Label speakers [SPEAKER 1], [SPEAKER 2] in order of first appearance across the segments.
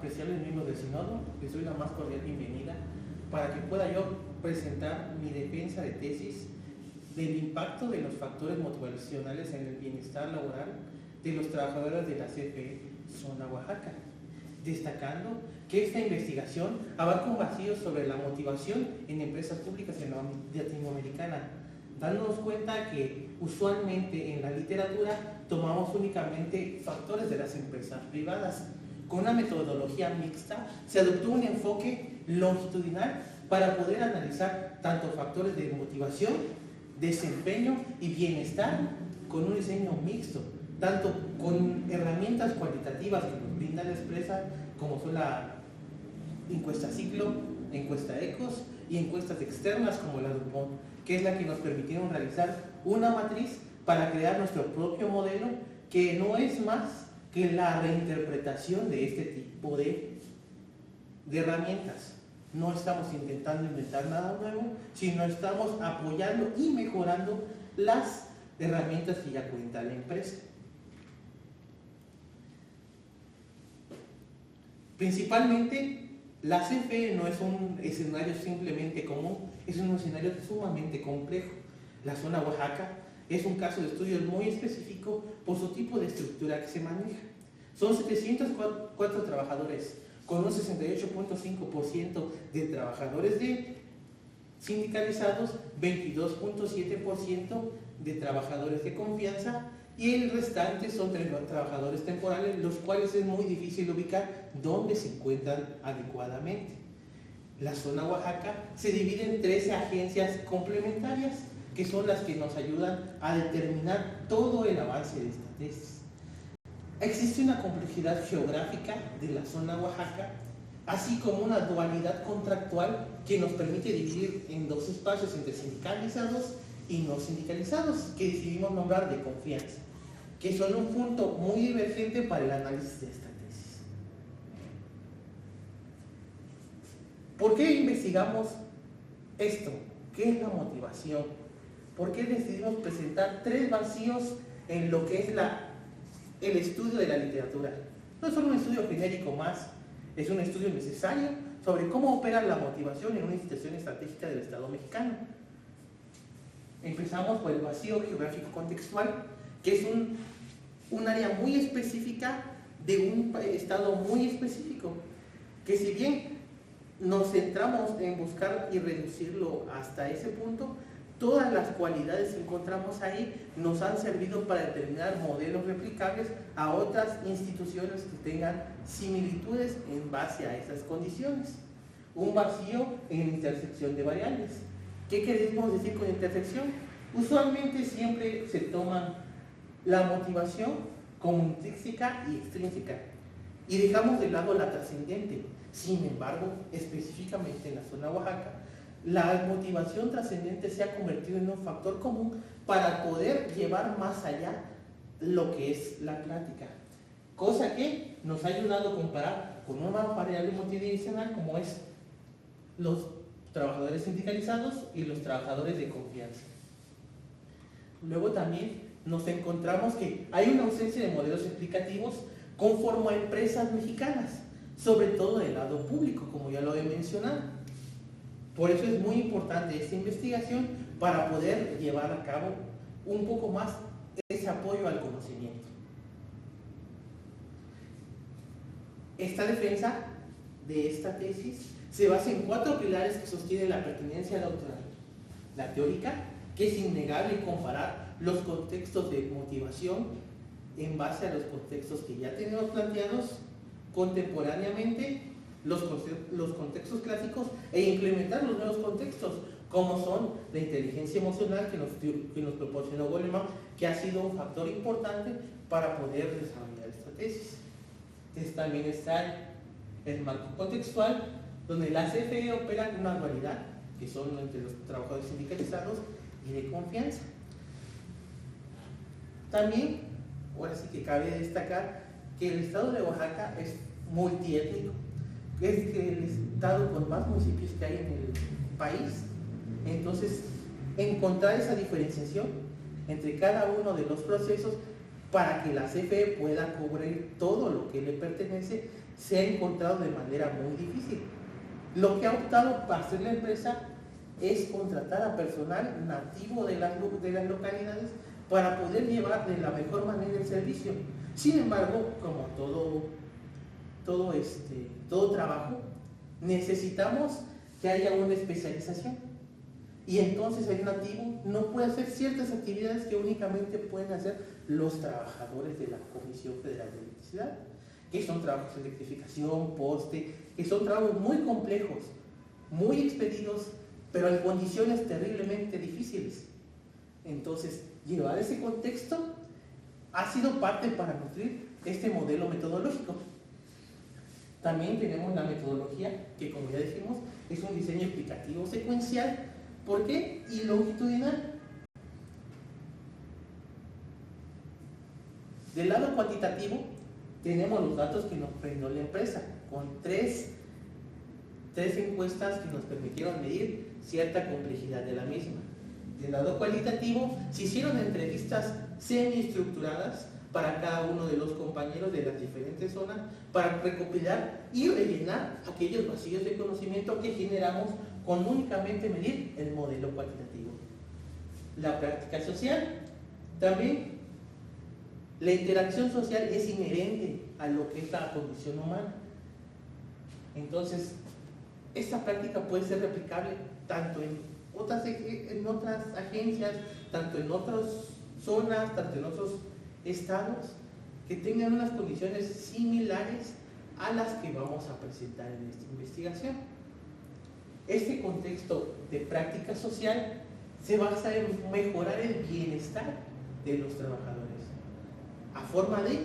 [SPEAKER 1] apreciables miembros del Sínodo, les doy la más cordial bienvenida para que pueda yo presentar mi defensa de tesis del impacto de los factores motivacionales en el bienestar laboral de los trabajadores de la CFE Zona Oaxaca, destacando que esta investigación abarca un vacío sobre la motivación en empresas públicas en la latinoamericana, dándonos cuenta que usualmente en la literatura tomamos únicamente factores de las empresas privadas. Con una metodología mixta se adoptó un enfoque longitudinal para poder analizar tanto factores de motivación, desempeño y bienestar con un diseño mixto, tanto con herramientas cualitativas que nos brinda la empresa, como son la encuesta Ciclo, encuesta ECOS y encuestas externas como la DuPont, que es la que nos permitieron realizar una matriz para crear nuestro propio modelo, que no es más que la reinterpretación de este tipo de herramientas. No estamos intentando inventar nada nuevo, sino estamos apoyando y mejorando las herramientas que ya cuenta la empresa. Principalmente, la CFE no es un escenario simplemente común, es un escenario sumamente complejo. La zona Oaxaca es un caso de estudio muy específico por su tipo de estructura que se maneja. Son 704 trabajadores, con un 68.5% de trabajadores sindicalizados, 22.7% de trabajadores de confianza y el restante son trabajadores temporales, los cuales es muy difícil ubicar dónde se encuentran adecuadamente. La zona Oaxaca se divide en 13 agencias complementarias, que son las que nos ayudan a determinar todo el avance de esta tesis. Existe una complejidad geográfica de la zona Oaxaca, así como una dualidad contractual que nos permite dividir en dos espacios entre sindicalizados y no sindicalizados, que decidimos nombrar de confianza, que son un punto muy divergente para el análisis de esta tesis. ¿Por qué investigamos esto? ¿Qué es la motivación? ¿Por qué decidimos presentar 3 vacíos en lo que es el estudio de la literatura? No es solo un estudio genérico más, es un estudio necesario sobre cómo opera la motivación en una institución estratégica del Estado mexicano. Empezamos por el vacío geográfico contextual, que es un área muy específica de un estado muy específico, que si bien nos centramos en buscar y reducirlo hasta ese punto, todas las cualidades que encontramos ahí nos han servido para determinar modelos replicables a otras instituciones que tengan similitudes en base a esas condiciones. Un vacío en intersección de variables. ¿Qué queremos decir con intersección? Usualmente siempre se toman la motivación como intrínseca y extrínseca y dejamos de lado la trascendente. Sin embargo, específicamente en la zona Oaxaca, la motivación trascendente se ha convertido en un factor común para poder llevar más allá lo que es la plática, cosa que nos ha ayudado a comparar con una variable motivacional como es los trabajadores sindicalizados y los trabajadores de confianza. Luego también nos encontramos que hay una ausencia de modelos explicativos conforme a empresas mexicanas, sobre todo del lado público, como ya lo he mencionado. Por eso es muy importante esta investigación para poder llevar a cabo un poco más ese apoyo al conocimiento. Esta defensa de esta tesis se basa en 4 pilares que sostienen la pertinencia doctoral. La teórica, que es innegable comparar los contextos de motivación en base a los contextos que ya tenemos planteados contemporáneamente, los contextos clásicos, e implementar los nuevos contextos, como son la inteligencia emocional que nos proporcionó Goleman, que ha sido un factor importante para poder desarrollar esta tesis. Entonces, también está el marco contextual, donde la CFE opera en una dualidad, que son entre los trabajadores sindicalizados y de confianza. También, ahora sí que cabe destacar que el estado de Oaxaca es multiétnico, es el estado con más municipios que hay en el país. Entonces, encontrar esa diferenciación entre cada uno de los procesos para que la CFE pueda cubrir todo lo que le pertenece, se ha encontrado de manera muy difícil. Lo que ha optado para hacer la empresa es contratar a personal nativo de las localidades para poder llevar de la mejor manera el servicio. Sin embargo, como todo trabajo, necesitamos que haya una especialización. Y entonces el nativo no puede hacer ciertas actividades que únicamente pueden hacer los trabajadores de la Comisión Federal de Electricidad, que son trabajos de electrificación, poste, que son trabajos muy complejos, muy expedidos, pero en condiciones terriblemente difíciles. Entonces, llevar ese contexto ha sido parte para nutrir este modelo metodológico. También tenemos la metodología, que como ya dijimos, es un diseño explicativo secuencial. ¿Por qué? Y longitudinal. Del lado cuantitativo, tenemos los datos que nos brindó la empresa, con tres encuestas que nos permitieron medir cierta complejidad de la misma. Del lado cualitativo, se hicieron entrevistas semiestructuradas para cada uno de los compañeros de las diferentes zonas para recopilar y rellenar aquellos vacíos de conocimiento que generamos con únicamente medir el modelo cuantitativo. La práctica social, también la interacción social es inherente a lo que es la condición humana. Entonces, esta práctica puede ser replicable tanto en otras agencias, tanto en otras zonas, tanto en otros estados, que tengan unas condiciones similares a las que vamos a presentar en esta investigación. Este contexto de práctica social se basa en mejorar el bienestar de los trabajadores, a forma de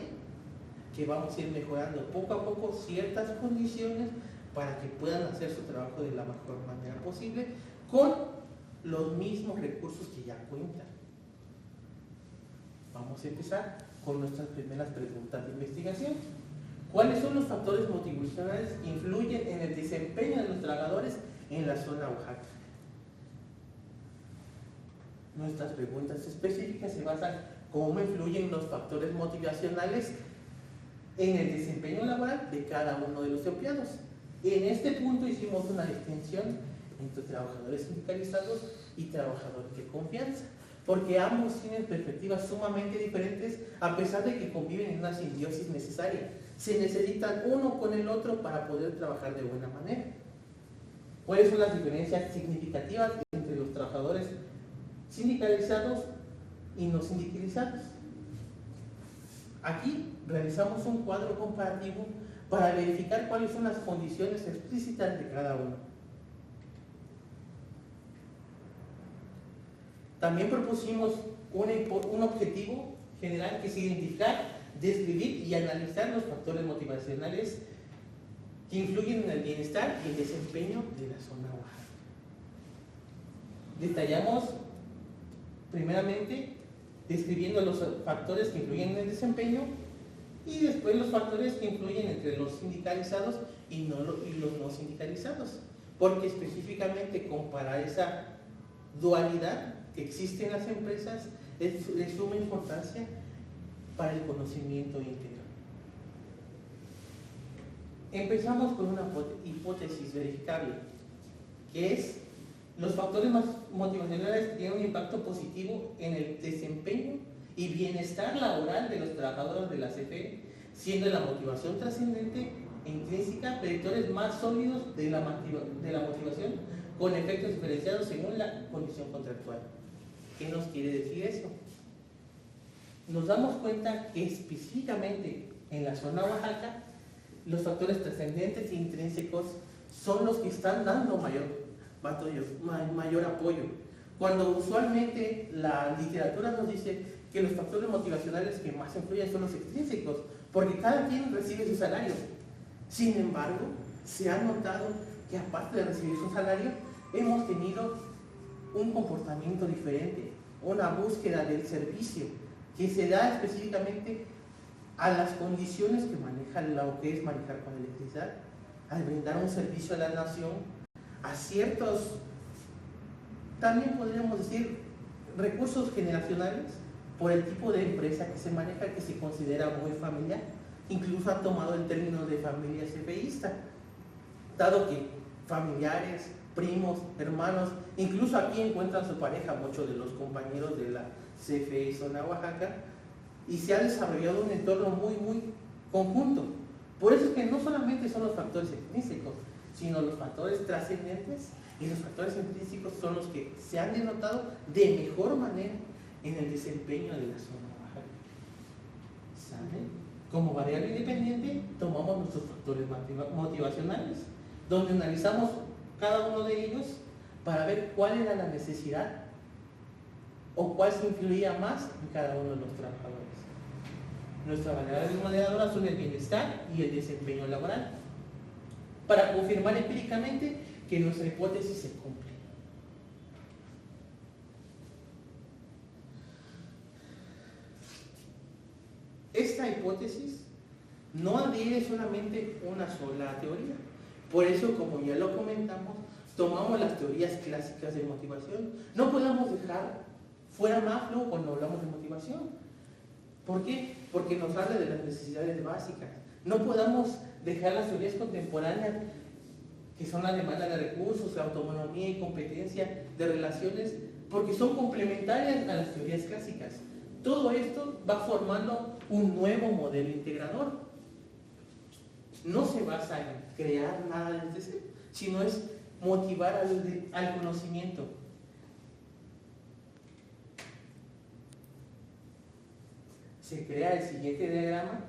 [SPEAKER 1] que vamos a ir mejorando poco a poco ciertas condiciones para que puedan hacer su trabajo de la mejor manera posible con los mismos recursos que ya cuentan. Vamos a empezar con nuestras primeras preguntas de investigación. ¿Cuáles son los factores motivacionales que influyen en el desempeño de los trabajadores en la zona Oaxaca? Nuestras preguntas específicas se basan en cómo influyen los factores motivacionales en el desempeño laboral de cada uno de los empleados. En este punto hicimos una distinción entre trabajadores sindicalizados y trabajadores de confianza, porque ambos tienen perspectivas sumamente diferentes a pesar de que conviven en una simbiosis necesaria. Se necesitan uno con el otro para poder trabajar de buena manera. ¿Cuáles son las diferencias significativas entre los trabajadores sindicalizados y no sindicalizados? Aquí realizamos un cuadro comparativo para verificar cuáles son las condiciones explícitas de cada uno. También propusimos un objetivo general que es identificar, describir y analizar los factores motivacionales que influyen en el bienestar y el desempeño de la zona Oaxaca. Detallamos primeramente describiendo los factores que influyen en el desempeño y después los factores que influyen entre los sindicalizados y los no sindicalizados, porque específicamente comparar esa dualidad que existe en las empresas es de suma importancia para el conocimiento íntegro. Empezamos con una hipótesis verificable, que es los factores motivacionales tienen un impacto positivo en el desempeño y bienestar laboral de los trabajadores de la CFE, siendo la motivación trascendente e intrínseca predictores más sólidos de la motivación con efectos diferenciados según la condición contractual. ¿Qué nos quiere decir eso? Nos damos cuenta que específicamente en la zona Oaxaca los factores trascendentes e intrínsecos son los que están dando mayor apoyo. Cuando usualmente la literatura nos dice que los factores motivacionales que más influyen son los extrínsecos, porque cada quien recibe su salario. Sin embargo, se ha notado que aparte de recibir su salario, hemos tenido un comportamiento diferente, una búsqueda del servicio que se da específicamente a las condiciones que maneja lo que es manejar con electricidad, al brindar un servicio a la nación, a ciertos, también podríamos decir, recursos generacionales por el tipo de empresa que se maneja, que se considera muy familiar. Incluso ha tomado el término de familia CFEista, dado que familiares, primos, hermanos, incluso aquí encuentran su pareja muchos de los compañeros de la CFE Zona Oaxaca, y se ha desarrollado un entorno muy conjunto. Por eso es que no solamente son los factores extrínsecos, sino los factores trascendentes y los factores intrínsecos son los que se han denotado de mejor manera en el desempeño de la zona Oaxaca. ¿Saben? Como variable independiente tomamos nuestros factores motivacionales, donde analizamos cada uno de ellos para ver cuál era la necesidad o cuál se influía más en cada uno de los trabajadores. Nuestras variables moderadoras son el bienestar y el desempeño laboral, para confirmar empíricamente que nuestra hipótesis se cumple. Esta hipótesis no adhiere solamente una sola teoría. Por eso, como ya lo comentamos, tomamos las teorías clásicas de motivación. No podemos dejar fuera Maslow cuando hablamos de motivación. ¿Por qué? Porque nos habla de las necesidades básicas. No podamos dejar las teorías contemporáneas, que son la demanda de recursos, la autonomía y competencia de relaciones, porque son complementarias a las teorías clásicas. Todo esto va formando un nuevo modelo integrador. No se basa en crear nada desde cero, sino es motivar al conocimiento. Se crea el siguiente diagrama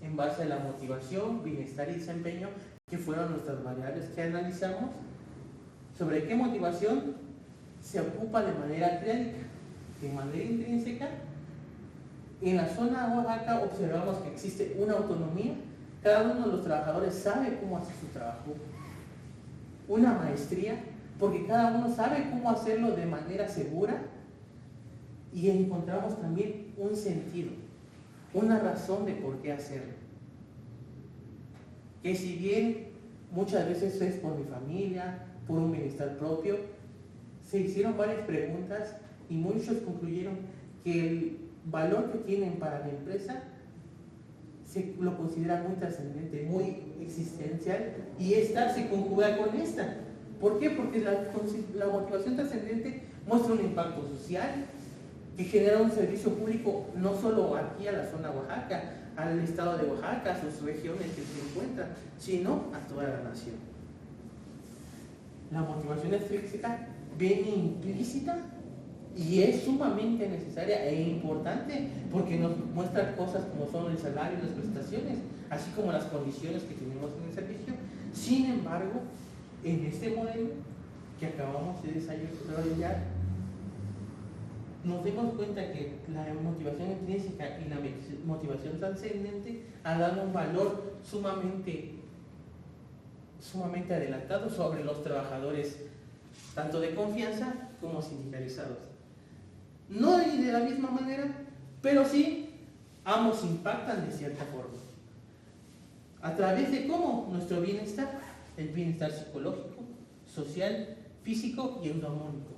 [SPEAKER 1] en base a la motivación, bienestar y desempeño, que fueron nuestras variables que analizamos, sobre qué motivación se ocupa de manera crítica, de manera intrínseca. En la zona Oaxaca observamos que existe una autonomía, cada uno de los trabajadores sabe cómo hacer su trabajo, una maestría, porque cada uno sabe cómo hacerlo de manera segura, y encontramos también un sentido, una razón de por qué hacerlo. Que si bien muchas veces es por mi familia, por un bienestar propio, se hicieron varias preguntas y muchos concluyeron que el valor que tienen para la empresa se lo considera muy trascendente, muy existencial, y esta se conjuga con esta. ¿Por qué? Porque la motivación trascendente muestra un impacto social que genera un servicio público no solo aquí a la zona Oaxaca, al estado de Oaxaca, a sus regiones que se encuentran, sino a toda la nación. La motivación extrínseca viene implícita y es sumamente necesaria e importante porque nos muestra cosas como son el salario y las prestaciones, así como las condiciones que tenemos en el servicio. Sin embargo, en este modelo que acabamos de desarrollar, nos damos cuenta que la motivación intrínseca y la motivación trascendente han dado un valor sumamente adelantado sobre los trabajadores, tanto de confianza como sindicalizados. No de la misma manera, pero sí ambos impactan de cierta forma. ¿A través de cómo? Nuestro bienestar, el bienestar psicológico, social, físico y económico.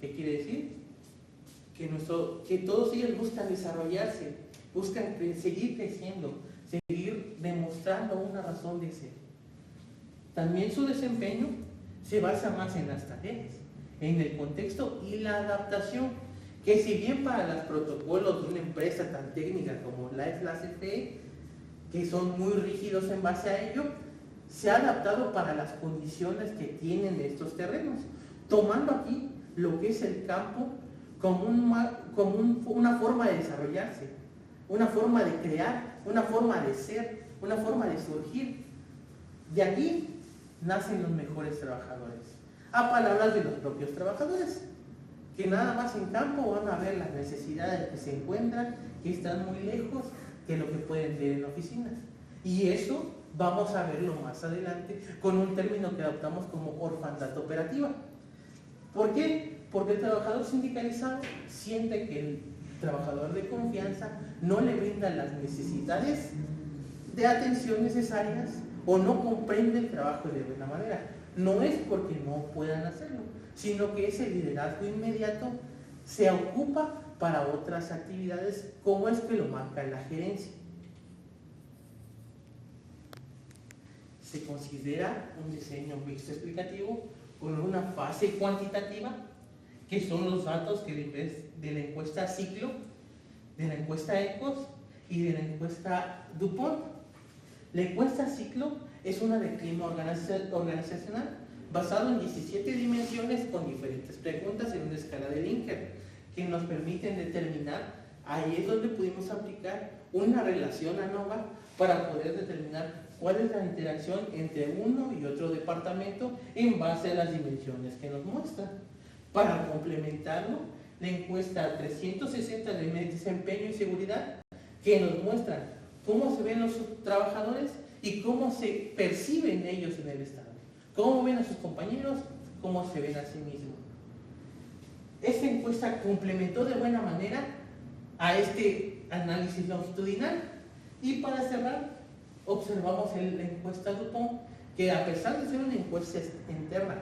[SPEAKER 1] ¿Qué quiere decir? Que todos ellos buscan desarrollarse, buscan seguir creciendo, seguir demostrando una razón de ser. También su desempeño se basa más en las tareas, en el contexto y la adaptación, que si bien para los protocolos de una empresa tan técnica como la CFE, que son muy rígidos en base a ello, se ha adaptado para las condiciones que tienen estos terrenos, tomando aquí lo que es el campo como una forma de desarrollarse, una forma de crear, una forma de ser, una forma de surgir. De aquí nacen los mejores trabajadores, a palabras de los propios trabajadores, que nada más en campo van a ver las necesidades que se encuentran, que están muy lejos de lo que pueden ver en oficinas. Y eso vamos a verlo más adelante con un término que adoptamos como orfandad operativa. ¿Por qué? Porque el trabajador sindicalizado siente que el trabajador de confianza no le brinda las necesidades de atención necesarias o no comprende el trabajo de buena manera. No es porque no puedan hacerlo, sino que ese liderazgo inmediato se ocupa para otras actividades, como es que lo marca la gerencia. Se considera un diseño mixto explicativo con una fase cuantitativa, que son los datos que de la encuesta ciclo, de la encuesta ECOS y de la encuesta DuPont. La encuesta ciclo es una de clima organizacional basado en 17 dimensiones con diferentes preguntas en una escala de Likert que nos permiten determinar, ahí es donde pudimos aplicar una relación ANOVA para poder determinar cuál es la interacción entre uno y otro departamento en base a las dimensiones que nos muestran. Para complementarlo, la encuesta 360 de desempeño y seguridad, que nos muestra cómo se ven los trabajadores y cómo se perciben ellos en el Estado, cómo ven a sus compañeros, cómo se ven a sí mismos. Esta encuesta complementó de buena manera a este análisis longitudinal. Y para cerrar, observamos la encuesta DuPont, que a pesar de ser una encuesta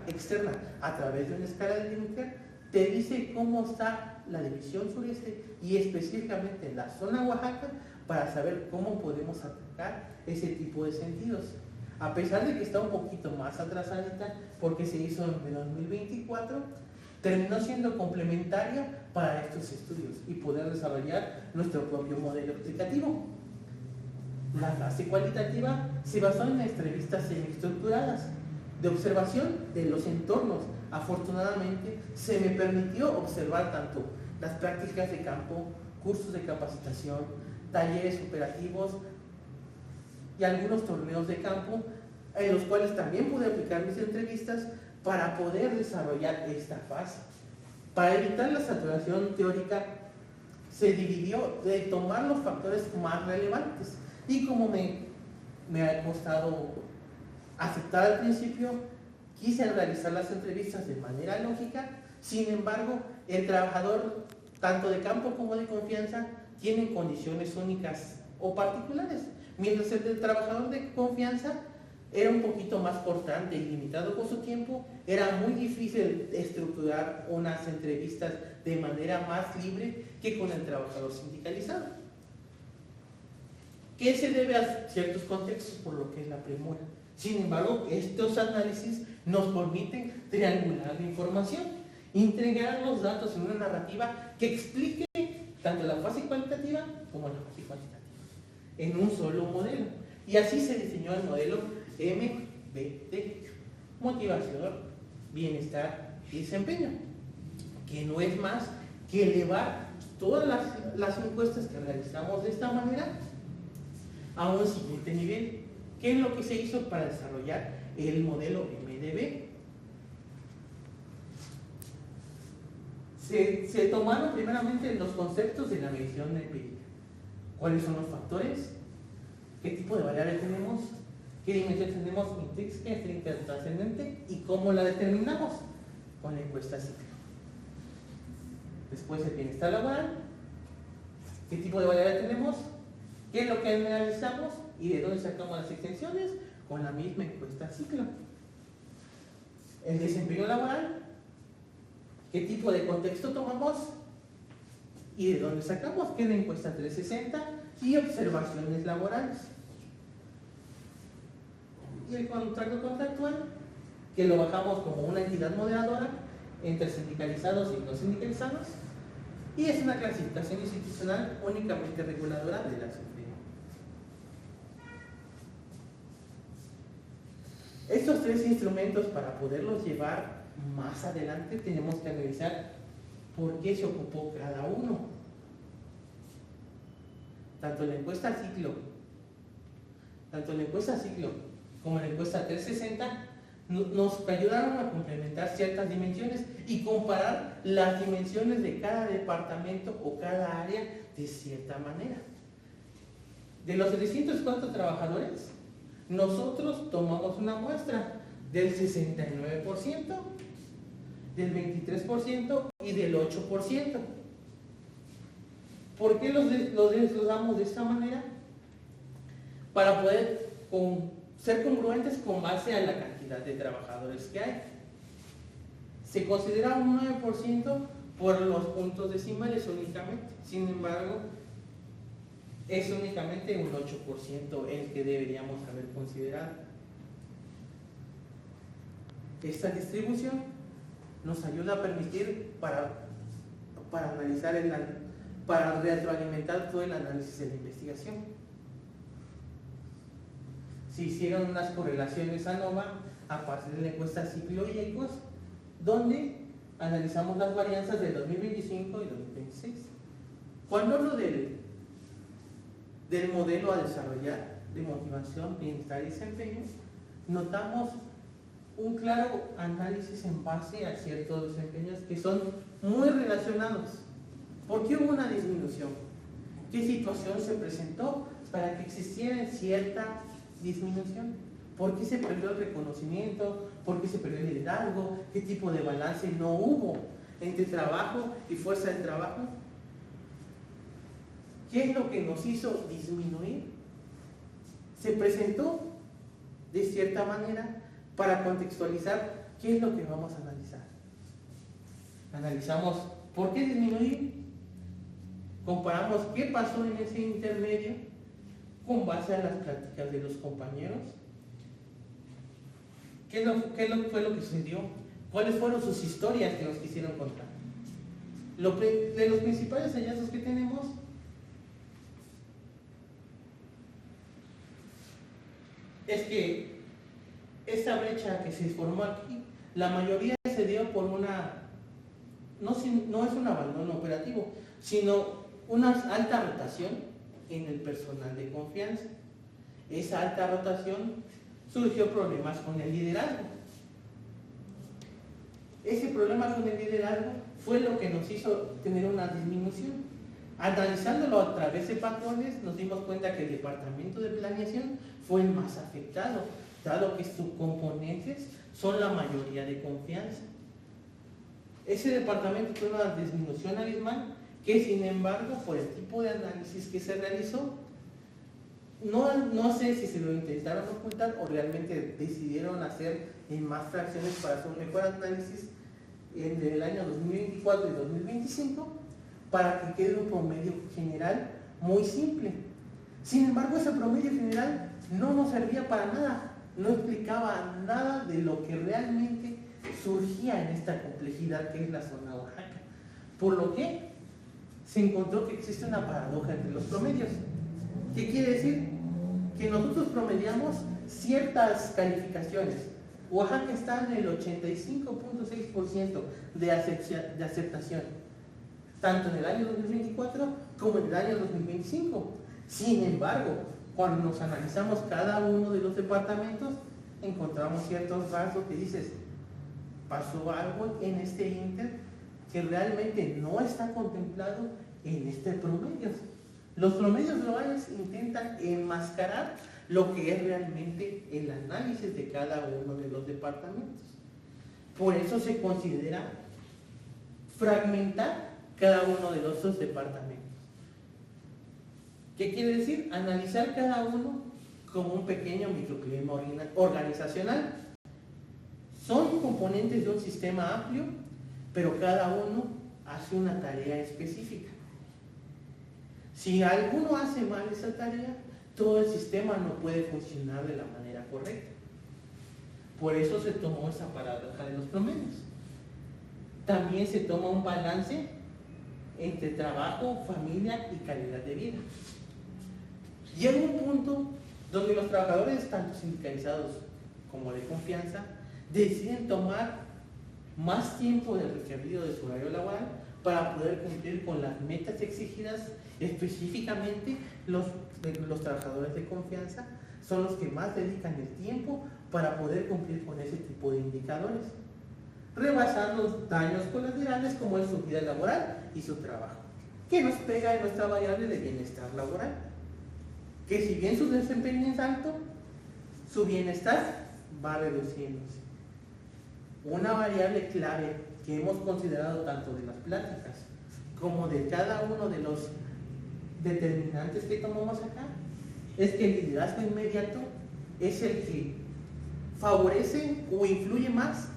[SPEAKER 1] externa a través de una escala de Likert, te dice cómo está la división sureste y específicamente en la zona Oaxaca, para saber cómo podemos atacar ese tipo de sentidos. A pesar de que está un poquito más atrasadita porque se hizo en 2024, terminó siendo complementaria para estos estudios y poder desarrollar nuestro propio modelo explicativo. La fase cualitativa se basó en entrevistas semiestructuradas de observación de los entornos. Afortunadamente, se me permitió observar tanto las prácticas de campo, cursos de capacitación, talleres operativos y algunos torneos de campo, en los cuales también pude aplicar mis entrevistas para poder desarrollar esta fase. Para evitar la saturación teórica, se dividió de tomar los factores más relevantes. Y como me ha costado aceptar al principio, quise realizar las entrevistas de manera lógica. Sin embargo, el trabajador, tanto de campo como de confianza, tienen condiciones únicas o particulares, mientras el del trabajador de confianza era un poquito más cortante y limitado con su tiempo. Era muy difícil estructurar unas entrevistas de manera más libre que con el trabajador sindicalizado, que se debe a ciertos contextos, por lo que es la premura. Sin embargo, estos análisis nos permiten triangular la información, integrar los datos en una narrativa que explique tanto la fase cualitativa como la fase cuantitativa en un solo modelo. Y así se diseñó el modelo MBT: motivación, bienestar y desempeño, que no es más que elevar todas las encuestas que realizamos de esta manera a un siguiente nivel. ¿Qué es lo que se hizo para desarrollar el modelo MDB? Se tomaron primeramente los conceptos de la medición empírica. ¿Cuáles son los factores? ¿Qué tipo de variable tenemos? ¿Qué dimensión tenemos intrínseca, extrínseca, trascendente? ¿Y cómo la determinamos? Con la encuesta ciclo. Después el bienestar laboral. ¿Qué tipo de variable tenemos? ¿Qué es lo que analizamos? ¿Y de dónde sacamos las extensiones? Con la misma encuesta ciclo. El desempeño laboral. ¿Qué tipo de contexto tomamos? ¿Y de dónde sacamos? ¿Qué es la encuesta 360? Y observaciones laborales. Y el contrato contractual, que lo bajamos como una entidad moderadora entre sindicalizados y no sindicalizados, y es una clasificación institucional únicamente reguladora de la CFE. Estos tres instrumentos, para poderlos llevar más adelante, tenemos que analizar por qué se ocupó cada uno. Tanto la encuesta ciclo como la encuesta 360 nos ayudaron a complementar ciertas dimensiones y comparar las dimensiones de cada departamento o cada área de cierta manera. De los 304 trabajadores, nosotros tomamos una muestra del 69%, del 23% y del 8%. ¿Por qué los desglosamos de esta manera? Para poder ser congruentes con base a la cantidad de trabajadores que hay. Se considera un 9% por los puntos decimales únicamente. Sin embargo, es únicamente un 8% el que deberíamos haber considerado. Esta distribución nos ayuda a permitir para analizar para retroalimentar todo el análisis de la investigación. Se hicieron unas correlaciones ANOVA a partir de la encuesta Ciclo y ECOS, donde analizamos las varianzas del 2025 y 2026. Cuando hablo del modelo a desarrollar de motivación, bienestar y desempeño, notamos un claro análisis en base a ciertos desempeños que son muy relacionados. ¿Por qué hubo una disminución? ¿Qué situación se presentó para que existiera cierta disminución? ¿Por qué se perdió el reconocimiento? ¿Por qué se perdió el liderazgo? ¿Qué tipo de balance no hubo entre trabajo y fuerza de trabajo? ¿Qué es lo que nos hizo disminuir? Se presentó de cierta manera para contextualizar qué es lo que vamos a analizar. Analizamos por qué disminuir, comparamos qué pasó en ese intermedio con base a las pláticas de los compañeros, qué fue lo que sucedió, cuáles fueron sus historias que nos quisieron contar. De los principales hallazgos que tenemos es que esta brecha que se formó aquí, la mayoría se dio por no es un abandono operativo, sino una alta rotación en el personal de confianza. Esa alta rotación surgió problemas con el liderazgo. Ese problema con el liderazgo fue lo que nos hizo tener una disminución. Analizándolo a través de patrones, nos dimos cuenta que el departamento de planeación fue el más afectado, dado que sus componentes son la mayoría de confianza. Ese departamento tuvo una disminución abismal que, sin embargo, por el tipo de análisis que se realizó, no sé si se lo intentaron ocultar o realmente decidieron hacer en más fracciones para hacer un mejor análisis entre el año 2024 y 2025 para que quede un promedio general muy simple. Sin embargo, ese promedio general no nos servía para nada, no explicaba nada de lo que realmente surgía en esta complejidad que es la zona Oaxaca. Por lo que se encontró que existe una paradoja entre los promedios. ¿Qué quiere decir? Que nosotros promediamos ciertas calificaciones. Oaxaca está en el 85.6% de aceptación, tanto en el año 2024 como en el año 2025. Sin embargo, cuando nos analizamos cada uno de los departamentos, encontramos ciertos rasgos que dices, pasó algo en este inter que realmente no está contemplado en este promedio. Los promedios globales intentan enmascarar lo que es realmente el análisis de cada uno de los departamentos. Por eso se considera fragmentar cada uno de los dos departamentos. ¿Qué quiere decir? Analizar cada uno como un pequeño microclima organizacional. Son componentes de un sistema amplio, pero cada uno hace una tarea específica. Si alguno hace mal esa tarea, todo el sistema no puede funcionar de la manera correcta. Por eso se tomó esa paradoja de los promedios. También se toma un balance entre trabajo, familia y calidad de vida. Llega un punto donde los trabajadores, tanto sindicalizados como de confianza, deciden tomar más tiempo del requerido de su horario laboral para poder cumplir con las metas exigidas. Específicamente los trabajadores de confianza son los que más dedican el tiempo para poder cumplir con ese tipo de indicadores, rebasando daños colaterales como es su vida laboral y su trabajo, que nos pega en nuestra variable de bienestar laboral, que si bien su desempeño es alto, su bienestar va reduciéndose. Una variable clave que hemos considerado tanto de las pláticas como de cada uno de los determinantes que tomamos acá es que el liderazgo inmediato es el que favorece o influye más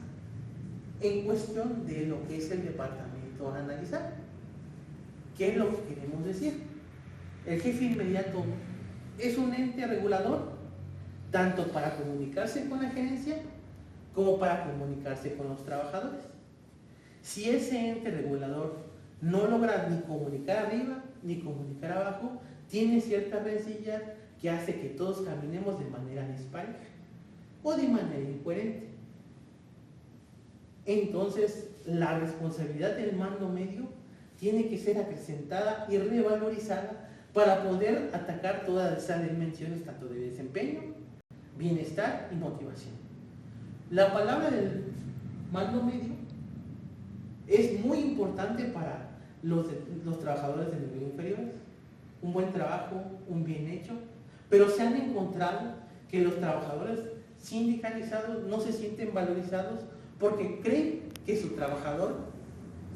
[SPEAKER 1] en cuestión de lo que es el departamento invito a analizar. ¿Qué es lo que queremos decir? El jefe inmediato es un ente regulador, tanto para comunicarse con la gerencia como para comunicarse con los trabajadores. Si ese ente regulador no logra ni comunicar arriba ni comunicar abajo, tiene cierta rencilla que hace que todos caminemos de manera dispareja o de manera incoherente. Entonces, la responsabilidad del mando medio tiene que ser acrecentada y revalorizada para poder atacar todas esas dimensiones, tanto de desempeño, bienestar y motivación. La palabra del mando medio es muy importante para los trabajadores de nivel inferior. Un buen trabajo, un bien hecho, pero se han encontrado que los trabajadores sindicalizados no se sienten valorizados porque creen que su trabajador,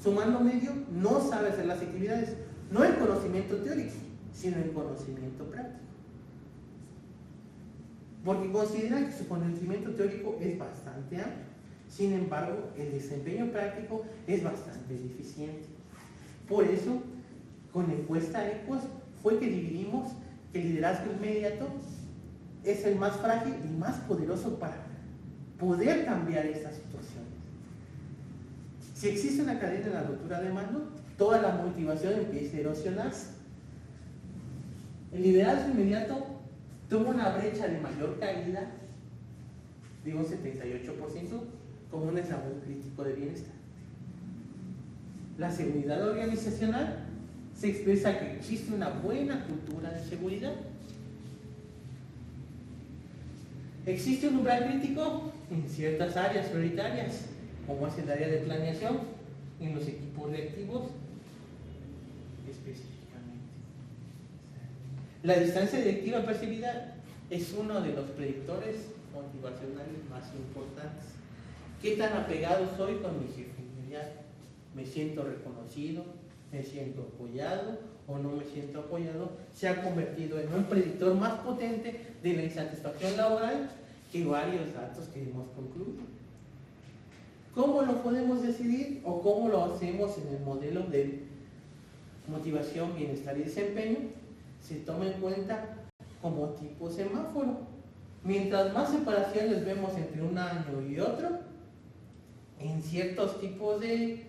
[SPEAKER 1] su mando medio, no sabe hacer las actividades, no el conocimiento teórico, sino el conocimiento práctico. Porque consideran que su conocimiento teórico es bastante amplio, sin embargo, el desempeño práctico es bastante deficiente. Por eso, con la encuesta EQUOS, fue que dividimos que el liderazgo inmediato es el más frágil y más poderoso para poder cambiar estas situaciones. Si existe una cadena en la ruptura de mando, toda la motivación empieza a erosionarse. El liderazgo inmediato tuvo una brecha de mayor caída, digo 78%, como un eslabón crítico de bienestar. La seguridad organizacional se expresa que existe una buena cultura de seguridad. Existe un umbral crítico en ciertas áreas prioritarias, como es el área de planeación, en los equipos reactivos específicamente. La distancia directiva percibida es uno de los predictores motivacionales más importantes. ¿Qué tan apegado soy con mi jefe inmediato? ¿Me siento reconocido? ¿Me siento apoyado o no me siento apoyado? Se ha convertido en un predictor más potente de la insatisfacción laboral que varios datos que hemos concluido. ¿Cómo lo podemos decidir o cómo lo hacemos en el modelo de motivación, bienestar y desempeño? Se toma en cuenta como tipo semáforo. Mientras más separaciones vemos entre un año y otro, en ciertos tipos de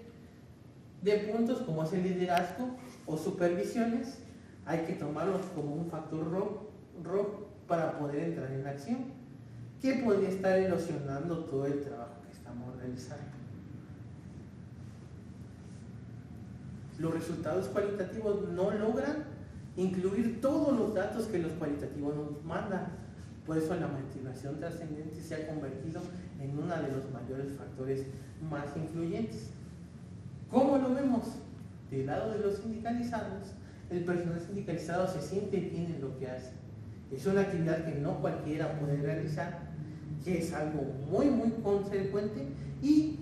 [SPEAKER 1] puntos, como es el liderazgo o supervisiones, hay que tomarlos como un factor rojo para poder entrar en acción, que podría estar erosionando todo el trabajo que estamos realizando. Los resultados cualitativos no logran incluir todos los datos que los cualitativos nos mandan. Por eso la motivación trascendente se ha convertido en uno de los mayores factores más influyentes. ¿Cómo lo vemos? Del lado de los sindicalizados, el personal sindicalizado se siente bien en lo que hace. Es una actividad que no cualquiera puede realizar, que es algo muy consecuente, y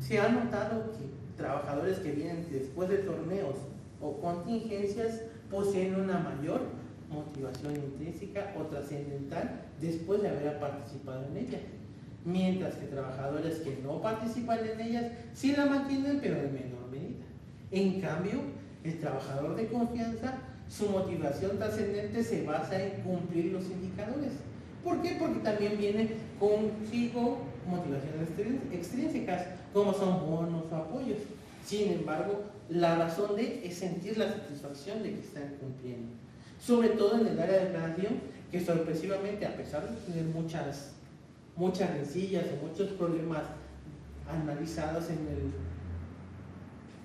[SPEAKER 1] se ha notado que trabajadores que vienen después de torneos o contingencias poseen una mayor motivación intrínseca o trascendental después de haber participado en ella, mientras que trabajadores que no participan en ellas sí la mantienen, pero en menor medida. En cambio, el trabajador de confianza, su motivación trascendente se basa en cumplir los indicadores. ¿Por qué? Porque también viene consigo motivaciones extrínsecas, como son bonos o apoyos. Sin embargo, la razón es sentir la satisfacción de que están cumpliendo. Sobre todo en el área de planeación, que sorpresivamente, a pesar de tener muchas rencillas o muchos problemas analizados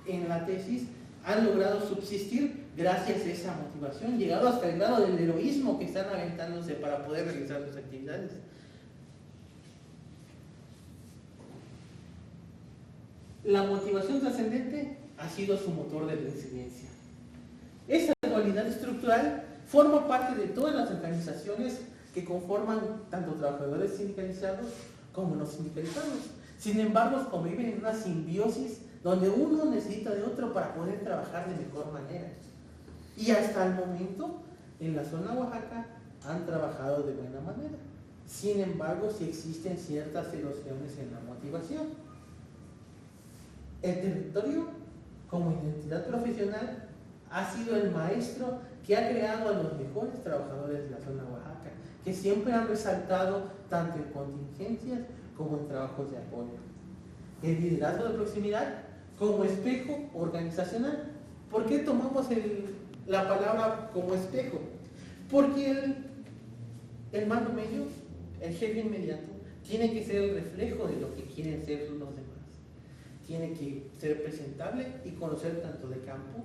[SPEAKER 1] en la tesis, han logrado subsistir gracias a esa motivación, llegado hasta el grado del heroísmo que están aventándose para poder realizar sus actividades. La motivación trascendente ha sido su motor de resiliencia. Esa dualidad estructural forma parte de todas las organizaciones que conforman tanto trabajadores sindicalizados como no sindicalizados. Sin embargo, conviven en una simbiosis donde uno necesita de otro para poder trabajar de mejor manera. Y hasta el momento, en la zona Oaxaca, han trabajado de buena manera. Sin embargo, sí existen ciertas erosiones en la motivación. El territorio como identidad profesional, ha sido el maestro que ha creado a los mejores trabajadores de la zona de Oaxaca, que siempre han resaltado tanto en contingencias como en trabajos de apoyo. El liderazgo de proximidad como espejo organizacional. ¿Por qué tomamos la palabra como espejo? Porque el mando medio, el jefe inmediato, tiene que ser el reflejo de lo que quieren ser los demás. Tiene que ser presentable y conocer tanto de campo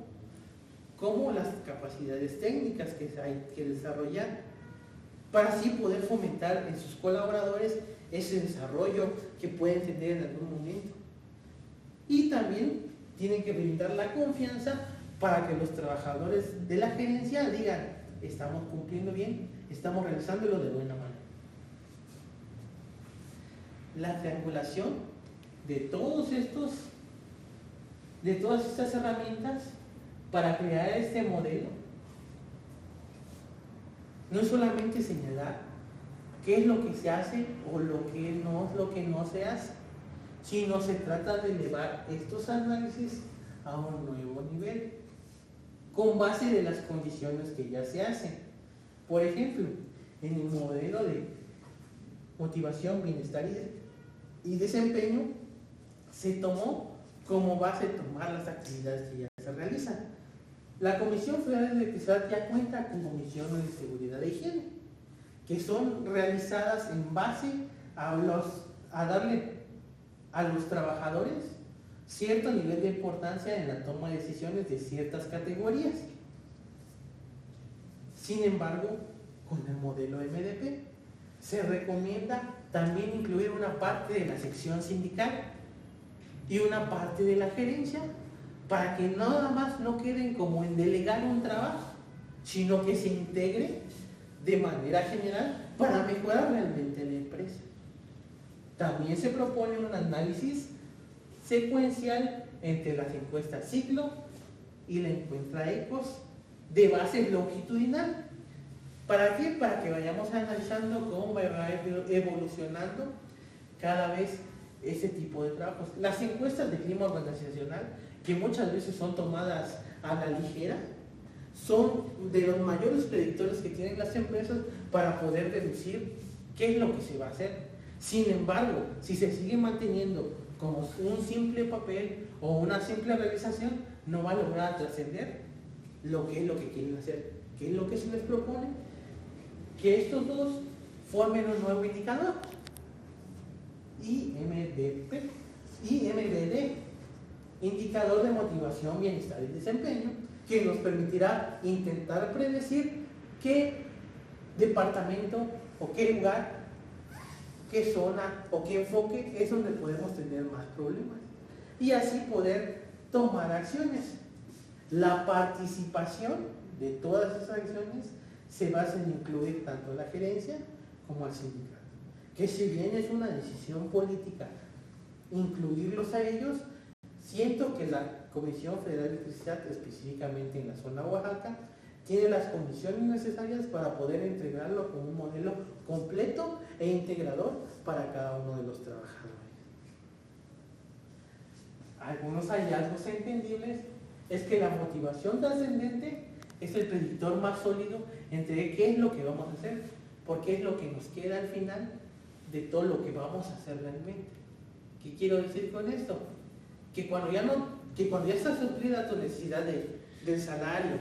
[SPEAKER 1] como las capacidades técnicas que hay que desarrollar para así poder fomentar en sus colaboradores ese desarrollo que pueden tener en algún momento. Y también tienen que brindar la confianza para que los trabajadores de la gerencia digan: estamos cumpliendo bien, estamos realizándolo de buena manera. La triangulación de todas estas herramientas para crear este modelo no es solamente señalar qué es lo que se hace o lo que no se hace, sino se trata de elevar estos análisis a un nuevo nivel con base de las condiciones que ya se hacen. Por ejemplo, en el modelo de motivación, bienestar y desempeño, se tomó como base tomar las actividades que ya se realizan. La Comisión Federal de Electricidad ya cuenta con comisiones de seguridad e higiene, que son realizadas en base a darle a los trabajadores cierto nivel de importancia en la toma de decisiones de ciertas categorías. Sin embargo, con el modelo MDP se recomienda también incluir una parte de la sección sindical y una parte de la gerencia, para que nada más no queden como en delegar un trabajo, sino que se integre de manera general para mejorar realmente la empresa. También se propone un análisis secuencial entre las encuestas ciclo y la encuesta ECOS de base longitudinal. ¿Para qué? Para que vayamos analizando cómo va evolucionando cada vez ese tipo de trabajos. Las encuestas de clima organizacional, que muchas veces son tomadas a la ligera, son de los mayores predictores que tienen las empresas para poder deducir qué es lo que se va a hacer. Sin embargo, si se sigue manteniendo como un simple papel o una simple realización, no va a lograr trascender lo que es lo que quieren hacer. ¿Qué es lo que se les propone? Que estos dos formen un nuevo indicador, IMDP y MBD, indicador de motivación, bienestar y desempeño, que nos permitirá intentar predecir qué departamento o qué lugar, qué zona o qué enfoque es donde podemos tener más problemas y así poder tomar acciones. La participación de todas esas acciones se basa en incluir tanto a la gerencia como al sindicato, que si bien es una decisión política incluirlos a ellos, siento que la Comisión Federal de Electricidad, específicamente en la zona de Oaxaca, tiene las condiciones necesarias para poder integrarlo como un modelo completo e integrador para cada uno de los trabajadores. Algunos hallazgos entendibles es que la motivación trascendente es el predictor más sólido entre qué es lo que vamos a hacer, porque es lo que nos queda al final de todo lo que vamos a hacer realmente. ¿Qué quiero decir con esto? Que cuando ya está suplida tu necesidad del salario,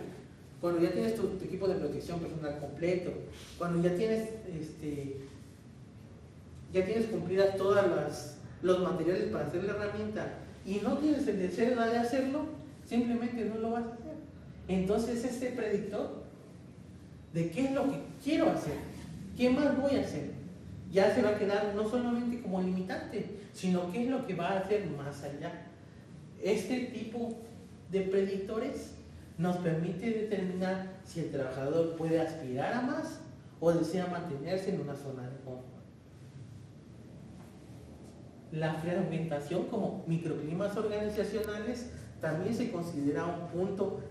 [SPEAKER 1] cuando ya tienes tu equipo de protección personal completo, cuando ya tienes cumplidas todas los materiales para hacer la herramienta y no tienes el deseo de hacerlo, simplemente no lo vas a hacer. Entonces este predictor de qué es lo que quiero hacer, qué más voy a hacer, ya se va a quedar no solamente como limitante, sino qué es lo que va a hacer más allá. Este tipo de predictores nos permite determinar si el trabajador puede aspirar a más o desea mantenerse en una zona de confort. La fragmentación como microclimas organizacionales también se considera un punto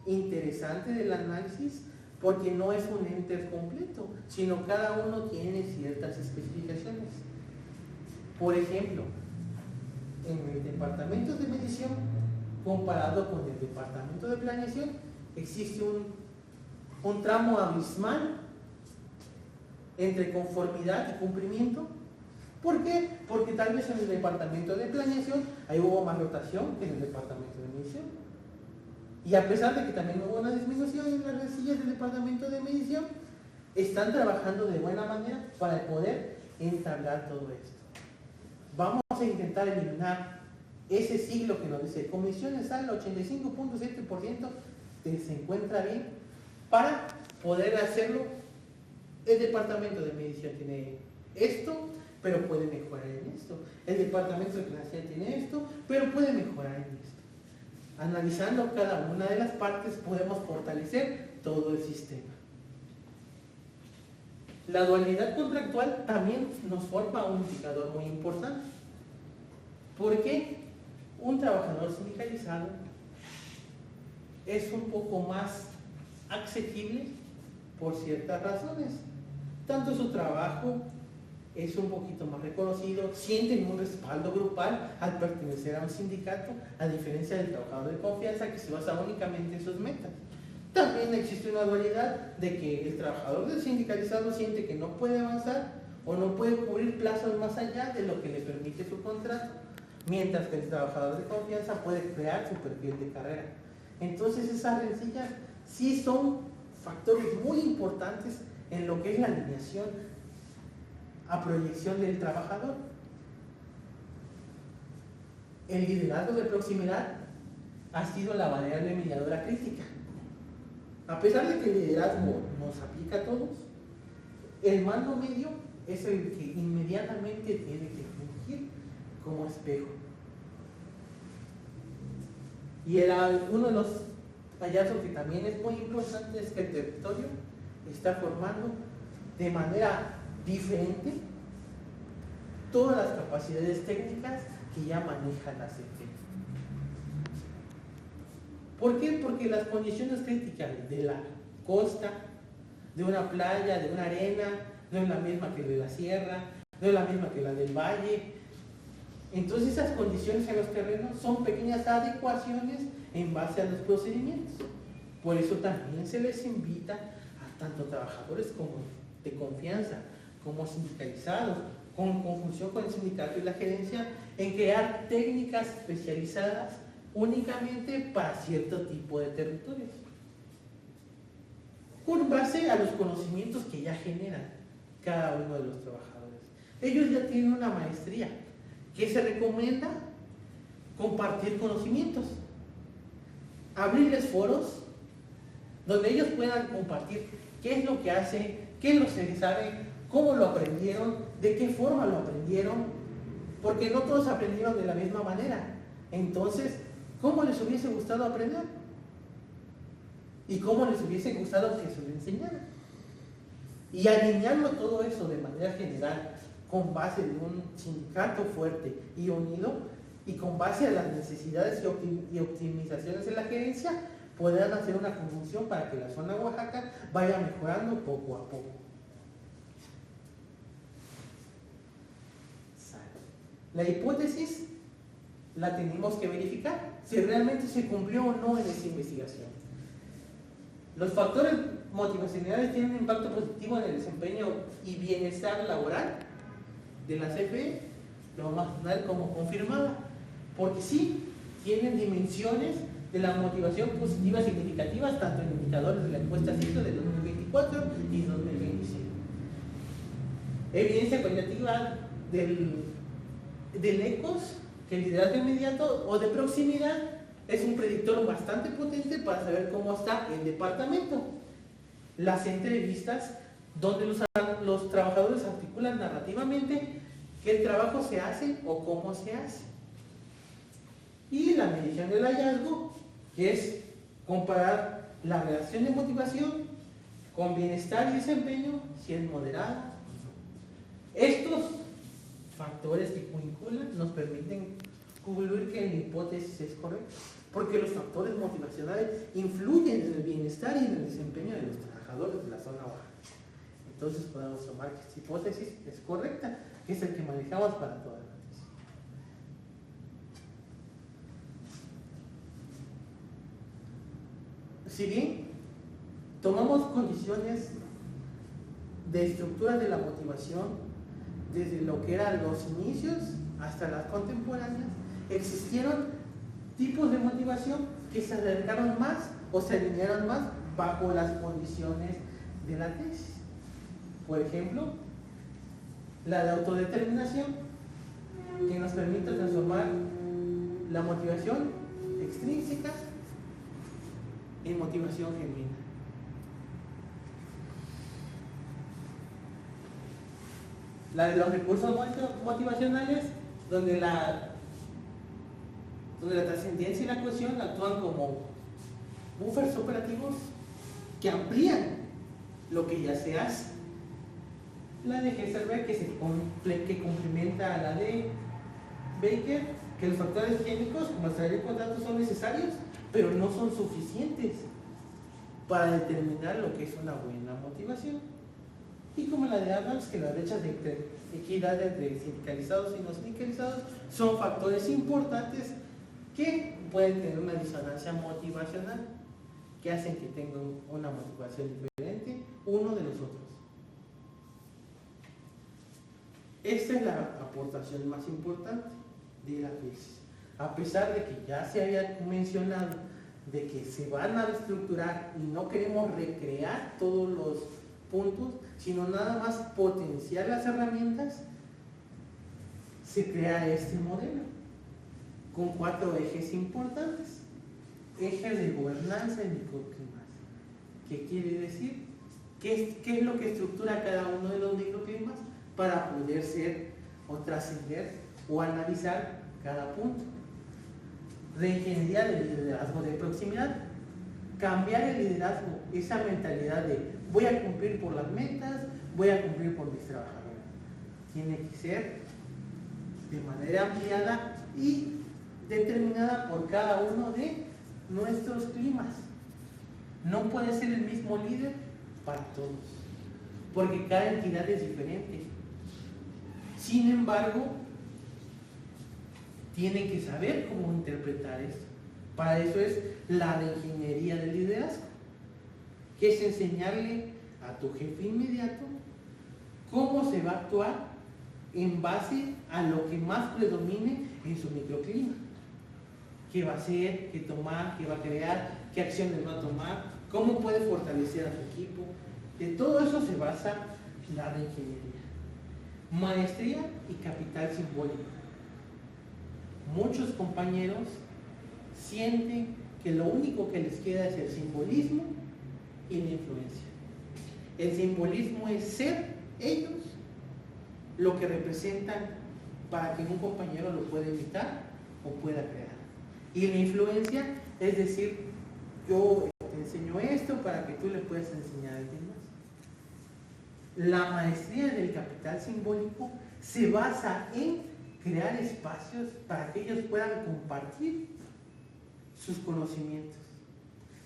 [SPEAKER 1] interesante del análisis, porque no es un ente completo, sino cada uno tiene ciertas especificaciones. Por ejemplo, en el departamento de medición comparado con el departamento de planeación, existe un tramo abismal entre conformidad y cumplimiento. ¿Por qué? Porque tal vez en el departamento de planeación ahí hubo más rotación que en el departamento de medición. Y a pesar de que también hubo una disminución en las resillas del departamento de medición, están trabajando de buena manera para poder entablar todo esto. Vamos a intentar eliminar ese siglo que nos dice comisiones al 85.7% se encuentra bien para poder hacerlo. El departamento de medición tiene esto, pero puede mejorar en esto. El departamento de planeación tiene esto, pero puede mejorar en esto. Analizando cada una de las partes podemos fortalecer todo el sistema. La dualidad contractual también nos forma un indicador muy importante. Porque un trabajador sindicalizado es un poco más asequible por ciertas razones. Tanto su trabajo es un poquito más reconocido, sienten un respaldo grupal al pertenecer a un sindicato, a diferencia del trabajador de confianza que se basa únicamente en sus metas. También existe una dualidad de que el trabajador del sindicalizado siente que no puede avanzar o no puede cubrir plazos más allá de lo que le permite su contrato, mientras que el trabajador de confianza puede crear su perfil de carrera. Entonces esas rencillas sí son factores muy importantes en lo que es la alineación a proyección del trabajador. El liderazgo de proximidad ha sido la variable mediadora crítica. A pesar de que el liderazgo nos aplica a todos, el mando medio es el que inmediatamente tiene que fungir como espejo. Y uno de los hallazgos que también es muy importante es que el territorio está formando de manera diferente todas las capacidades técnicas que ya maneja la CFE. ¿Por qué? Porque las condiciones críticas de la costa, de una playa, de una arena, no es la misma que de la sierra, no es la misma que la del valle. Entonces esas condiciones en los terrenos son pequeñas adecuaciones en base a los procedimientos. Por eso también se les invita a tanto trabajadores como de confianza, como sindicalizados, con conjunción con el sindicato y la gerencia, en crear técnicas especializadas únicamente para cierto tipo de territorios, con base a los conocimientos que ya generan cada uno de los trabajadores. Ellos ya tienen una maestría que se recomienda compartir conocimientos, abrirles foros donde ellos puedan compartir qué es lo que hacen, qué es lo que saben, cómo lo aprendieron, de qué forma lo aprendieron, porque no todos aprendieron de la misma manera. Entonces, ¿cómo les hubiese gustado aprender? ¿Y cómo les hubiese gustado que se lo enseñaran? Y alinearlo todo eso de manera general, con base en un sindicato fuerte y unido, y con base a las necesidades y optimizaciones de la gerencia, podrán hacer una conjunción para que la zona Oaxaca vaya mejorando poco a poco. La hipótesis la tenemos que verificar, si realmente se cumplió o no en esa investigación. Los factores motivacionales tienen un impacto positivo en el desempeño y bienestar laboral de la CFE, lo vamos a tener como confirmada, porque sí tienen dimensiones de la motivación positiva significativas, tanto en indicadores de la encuesta CISO de 2024 y 2025. Evidencia cualitativa del ECOS, que el liderazgo inmediato o de proximidad es un predictor bastante potente para saber cómo está el departamento. Las entrevistas, donde los trabajadores articulan narrativamente qué trabajo se hace o cómo se hace. Y la medición del hallazgo, que es comparar la relación de motivación con bienestar y desempeño, si es moderada. Estos factores que vinculan nos permiten concluir que la hipótesis es correcta, porque los factores motivacionales influyen en el bienestar y en el desempeño de los trabajadores de la zona baja. Entonces podemos tomar que esta hipótesis es correcta, que es el que manejamos para todas las tesis. si bien tomamos condiciones de estructura de la motivación, desde lo que eran los inicios hasta las contemporáneas, existieron tipos de motivación que se acercaron más o se alinearon más bajo las condiciones de la tesis. Por ejemplo, la de autodeterminación, que nos permite transformar la motivación extrínseca en motivación genuina. La de los recursos motivacionales, donde la trascendencia y la cohesión actúan como buffers operativos que amplían lo que ya se hace. La de Heisenberg, que complementa a la de Baker, que los factores químicos como extraer y contrato son necesarios, pero no son suficientes para determinar lo que es una buena motivación. Y como la de Adams, que las brechas de equidad entre sindicalizados y no sindicalizados son factores importantes que pueden tener una disonancia motivacional, que hacen que tengan una motivación diferente uno de los otros. Esta es la aportación más importante de la tesis. A pesar de que ya se había mencionado de que se van a estructurar y no queremos recrear todos los puntos, sino nada más potenciar las herramientas, se crea este modelo con 4 ejes importantes. Ejes de gobernanza y microclimas. ¿Qué quiere decir? ¿Qué es lo que estructura cada uno de los microclimas para poder ser o trascender o analizar cada punto? Reingeniería del liderazgo de proximidad. Cambiar el liderazgo, esa mentalidad de voy a cumplir por las metas, voy a cumplir por mis trabajadores. Tiene que ser de manera ampliada y determinada por cada uno de nuestros climas. No puede ser el mismo líder para todos, porque cada entidad es diferente. Sin embargo, tienen que saber cómo interpretar esto. Para eso es la reingeniería del liderazgo, que es enseñarle a tu jefe inmediato cómo se va a actuar en base a lo que más predomine en su microclima. ¿Qué va a hacer? ¿Qué tomar? ¿Qué va a crear? ¿Qué acciones va a tomar? ¿Cómo puede fortalecer a su equipo? De todo eso se basa la reingeniería. Maestría y capital simbólico. Muchos compañeros sienten que lo único que les queda es el simbolismo y la influencia. El simbolismo es ser ellos lo que representan para que un compañero lo pueda imitar o pueda crear. Y la influencia es decir, yo te enseño esto para que tú le puedas enseñar a alguien más. La maestría del capital simbólico se basa en crear espacios para que ellos puedan compartir sus conocimientos.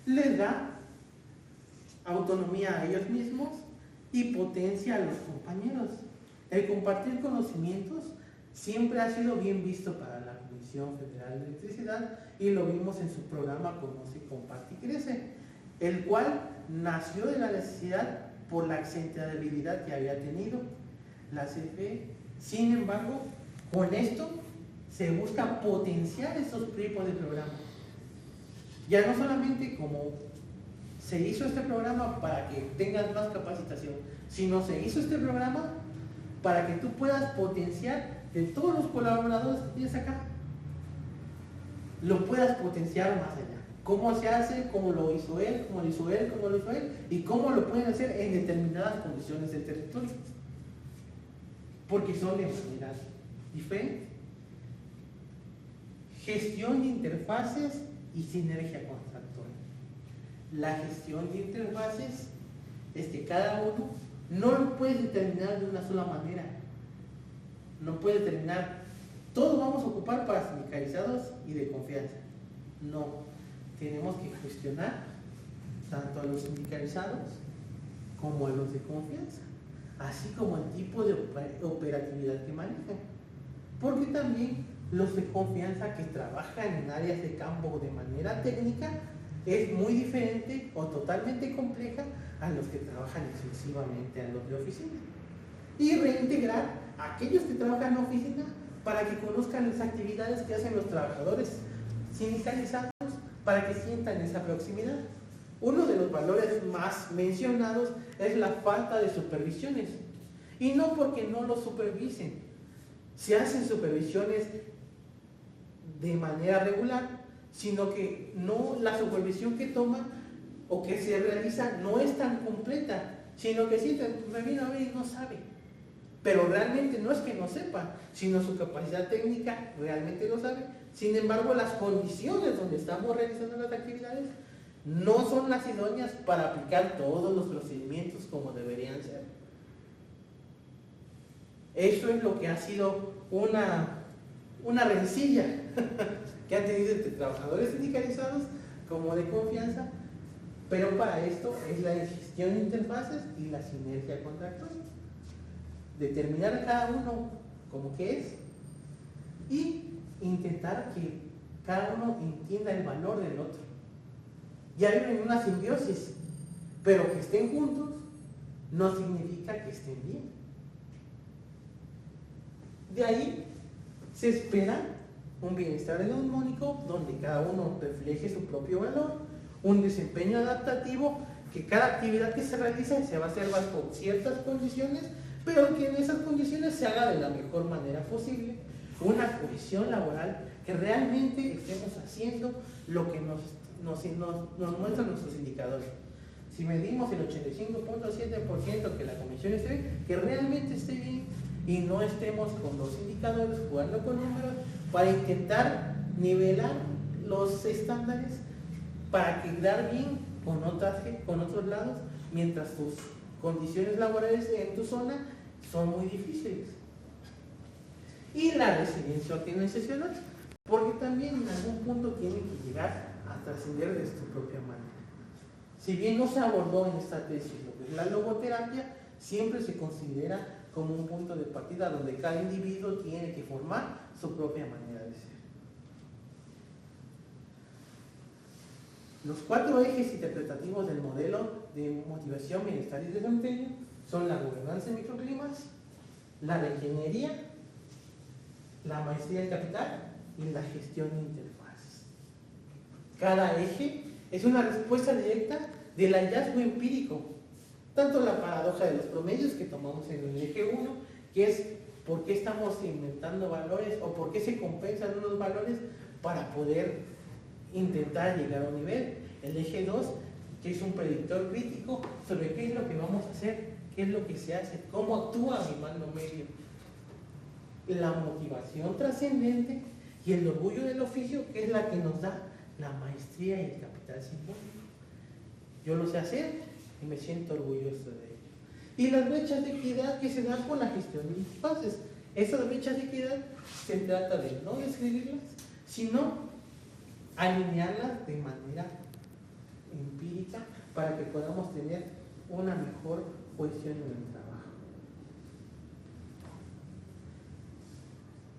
[SPEAKER 1] Les da autonomía a ellos mismos y potencia a los compañeros. El compartir conocimientos siempre ha sido bien visto para la Comisión Federal de Electricidad y lo vimos en su programa Conoce, Comparte y Crece, el cual nació de la necesidad por la accesibilidad que había tenido la CFE. Sin embargo, con esto se busca potenciar esos tipos de programas. Ya no solamente como se hizo este programa para que tengas más capacitación, sino se hizo este programa para que tú puedas potenciar de todos los colaboradores que tienes acá, lo puedas potenciar más allá. ¿Cómo se hace? ¿Cómo lo hizo él? ¿Cómo lo hizo él? ¿Cómo lo hizo él? ¿Y cómo lo pueden hacer en determinadas condiciones del territorio? Porque son de manera diferente. Gestión de interfaces y sinergia contractual. La gestión de interfaces es que cada uno no lo puedes determinar de una sola manera. No puedes determinar, todos vamos a ocupar para sindicalizados y de confianza. No, tenemos que gestionar tanto a los sindicalizados como a los de confianza, así como el tipo de operatividad que manejan. Porque también los de confianza que trabajan en áreas de campo de manera técnica es muy diferente o totalmente compleja a los que trabajan exclusivamente en los de oficina. Y reintegrar a aquellos que trabajan en oficina para que conozcan las actividades que hacen los trabajadores sindicalizados, para que sientan esa proximidad. Uno de los valores más mencionados es la falta de supervisiones. Y no porque no lo supervisen. Se hacen supervisiones de manera regular, sino que no, la supervisión que toman o que se realiza no es tan completa, sino que sí, me vino a ver y no sabe. Pero realmente no es que no sepa, sino su capacidad técnica realmente lo sabe. Sin embargo, las condiciones donde estamos realizando las actividades no son las idóneas para aplicar todos los procedimientos como deberían ser. Eso es lo que ha sido una rencilla que han tenido entre trabajadores sindicalizados como de confianza, pero para esto es la gestión de interfaces y la sinergia contractual. Determinar a cada uno como que es y intentar que cada uno entienda el valor del otro. Ya viven en una simbiosis, pero que estén juntos no significa que estén bien. De ahí se espera un bienestar armónico donde cada uno refleje su propio valor, un desempeño adaptativo, que cada actividad que se realice se va a hacer bajo ciertas condiciones, pero que en esas condiciones se haga de la mejor manera posible, una cohesión laboral, que realmente estemos haciendo lo que nos muestran nuestros indicadores. Si medimos el 85.7% que la comisión esté bien, que realmente esté bien y no estemos con los indicadores jugando con números para intentar nivelar los estándares para quedar bien con otros lados, mientras tus condiciones laborales en tu zona son muy difíciles. Y la resiliencia organizacional, porque también en algún punto tiene que llegar a trascender de su propia manera. Si bien no se abordó en esta tesis lo que es la logoterapia, siempre se considera como un punto de partida donde cada individuo tiene que formar su propia manera de ser. Los 4 ejes interpretativos del modelo de motivación, bienestar y desempeño son la gobernanza en microclimas, la reingeniería, la maestría del capital y la gestión de interfaces. Cada eje es una respuesta directa del hallazgo empírico, tanto la paradoja de los promedios que tomamos en el eje 1, que es por qué estamos inventando valores o por qué se compensan unos valores para poder intentar llegar a un nivel. El eje 2, que es un predictor crítico sobre qué es lo que vamos a hacer, qué es lo que se hace, cómo actúa mi mando medio. La motivación trascendente y el orgullo del oficio, que es la que nos da la maestría y el capital simbólico. Yo lo sé hacer y me siento orgulloso de ello. Y las brechas de equidad que se dan por la gestión de interfaces. Esas brechas de equidad se trata de no describirlas, sino alinearlas de manera empírica para que podamos tener una mejor cohesión en el trabajo.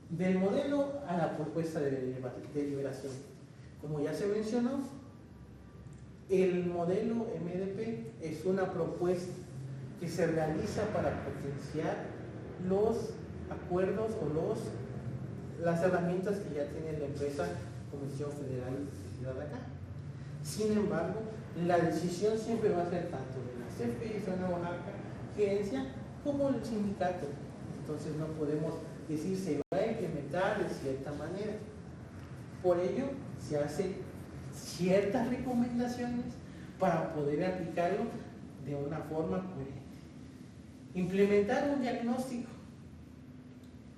[SPEAKER 1] Del modelo a la propuesta de deliberación. Como ya se mencionó, el modelo MDP es una propuesta que se realiza para potenciar los acuerdos o las herramientas que ya tiene la empresa Comisión Federal de Electricidad de acá. Sin embargo, la decisión siempre va a ser tanto de la CFE, Zona Oaxaca, gerencia, como el sindicato. Entonces no podemos decir se va a implementar de cierta manera. Por ello, se hacen ciertas recomendaciones para poder aplicarlo de una forma coherente. Implementar un diagnóstico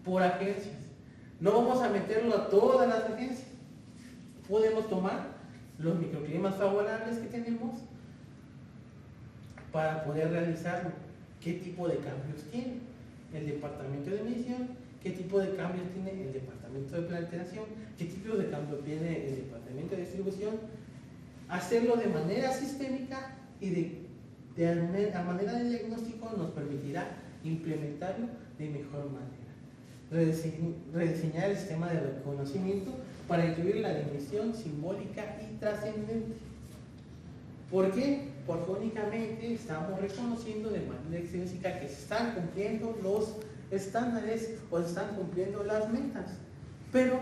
[SPEAKER 1] por agencias. No vamos a meterlo a todas las agencias. Podemos tomar los microclimas favorables que tenemos para poder realizarlo. ¿Qué tipo de cambios tiene el departamento de medición? ¿Qué tipo de cambios tiene el departamento de planeación? ¿Qué tipo de cambios tiene el departamento de distribución? Hacerlo de manera sistémica y a manera de diagnóstico nos permitirá implementarlo de mejor manera. Rediseñar el sistema de reconocimiento para incluir la dimensión simbólica y trascendente. ¿Por qué? Porque únicamente estamos reconociendo de manera extrínseca que se están cumpliendo los estándares o se están cumpliendo las metas, pero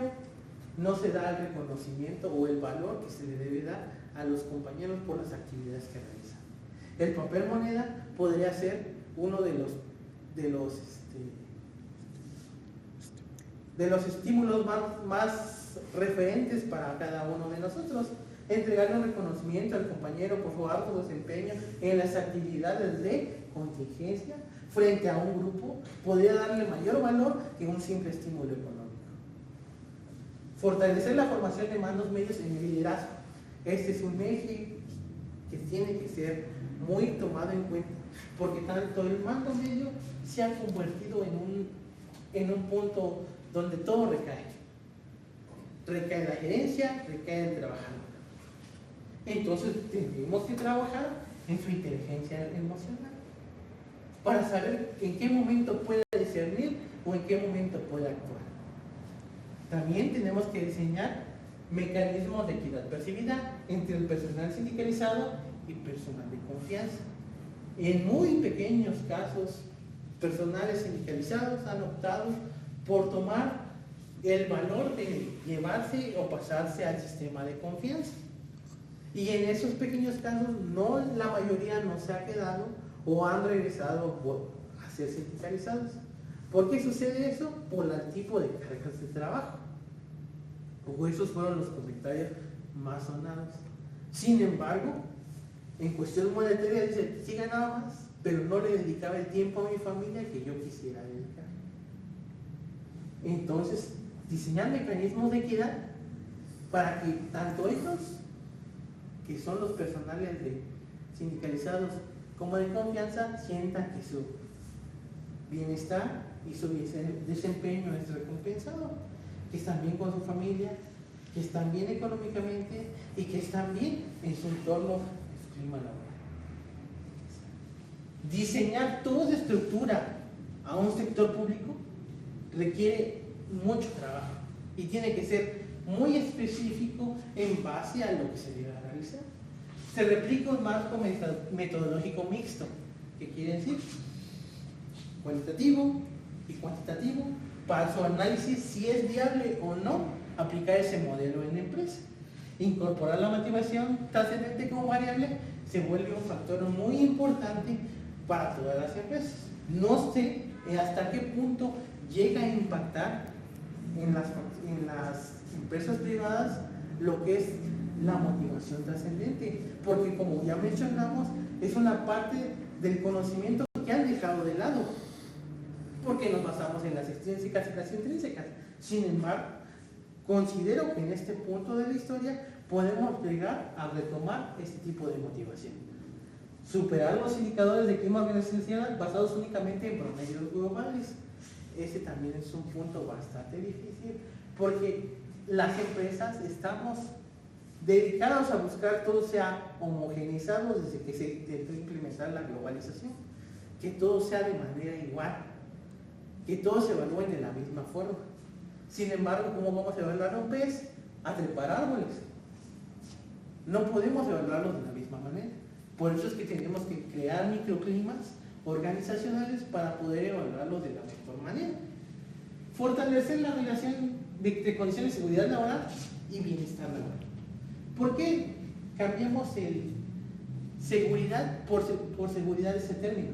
[SPEAKER 1] no se da el reconocimiento o el valor que se le debe dar a los compañeros por las actividades que realizan. El papel moneda podría ser uno de los estímulos más referentes para cada uno de nosotros. Entregarle un reconocimiento al compañero por su arduo desempeño en las actividades de contingencia frente a un grupo podría darle mayor valor que un simple estímulo económico. Fortalecer la formación de mandos medios en el liderazgo. Este es un eje que tiene que ser muy tomado en cuenta, porque tanto el mando medio se ha convertido en un punto donde todo recae. Recae la gerencia, recae el trabajador. Entonces tenemos que trabajar en su inteligencia emocional para saber en qué momento puede discernir o en qué momento puede actuar. También tenemos que diseñar mecanismos de equidad percibida entre el personal sindicalizado y personal de confianza. En muy pequeños casos, personales sindicalizados han optado por tomar el valor de llevarse o pasarse al sistema de confianza. Y en esos pequeños casos, la mayoría no se ha quedado o han regresado a ser sindicalizados. ¿Por qué sucede eso? Por el tipo de cargas de trabajo. O esos fueron los comentarios más sonados. Sin embargo, en cuestión monetaria dice, sí ganaba más, pero no le dedicaba el tiempo a mi familia que yo quisiera dedicar. Entonces, diseñar mecanismos de equidad para que tanto ellos, que son los personales sindicalizados, como de confianza, sientan que su bienestar y su desempeño es recompensado, que están bien con su familia, que están bien económicamente y que están bien en su entorno, en su clima laboral. Diseñar toda estructura a un sector público requiere mucho trabajo y tiene que ser muy específico en base a lo que se debe realizar. Se replica un marco metodológico mixto, que quiere decir cualitativo y cuantitativo, para su análisis si es viable o no aplicar ese modelo en la empresa. Incorporar la motivación trascendente como variable se vuelve un factor muy importante para todas las empresas. No sé hasta qué punto llega a impactar en las empresas privadas lo que es la motivación trascendente, porque como ya mencionamos, es una parte del conocimiento que han dejado de lado, porque nos basamos en las extrínsecas y las intrínsecas. Sin embargo, considero que en este punto de la historia podemos llegar a retomar este tipo de motivación. Superar los indicadores de clima organizacional basados únicamente en promedios globales. Ese también es un punto bastante difícil, porque las empresas estamos dedicados a buscar todo sea homogeneizado desde que se intentó implementar la globalización, que todo sea de manera igual, que todos se evalúen de la misma forma. Sin embargo, ¿cómo vamos a evaluar a un pez? A trepar árboles. No podemos evaluarlos de la misma manera. Por eso es que tenemos que crear microclimas organizacionales para poder evaluarlos de la mejor manera. Fortalecer la relación de condiciones de seguridad laboral y bienestar laboral. ¿Por qué cambiamos el seguridad por seguridad de ese término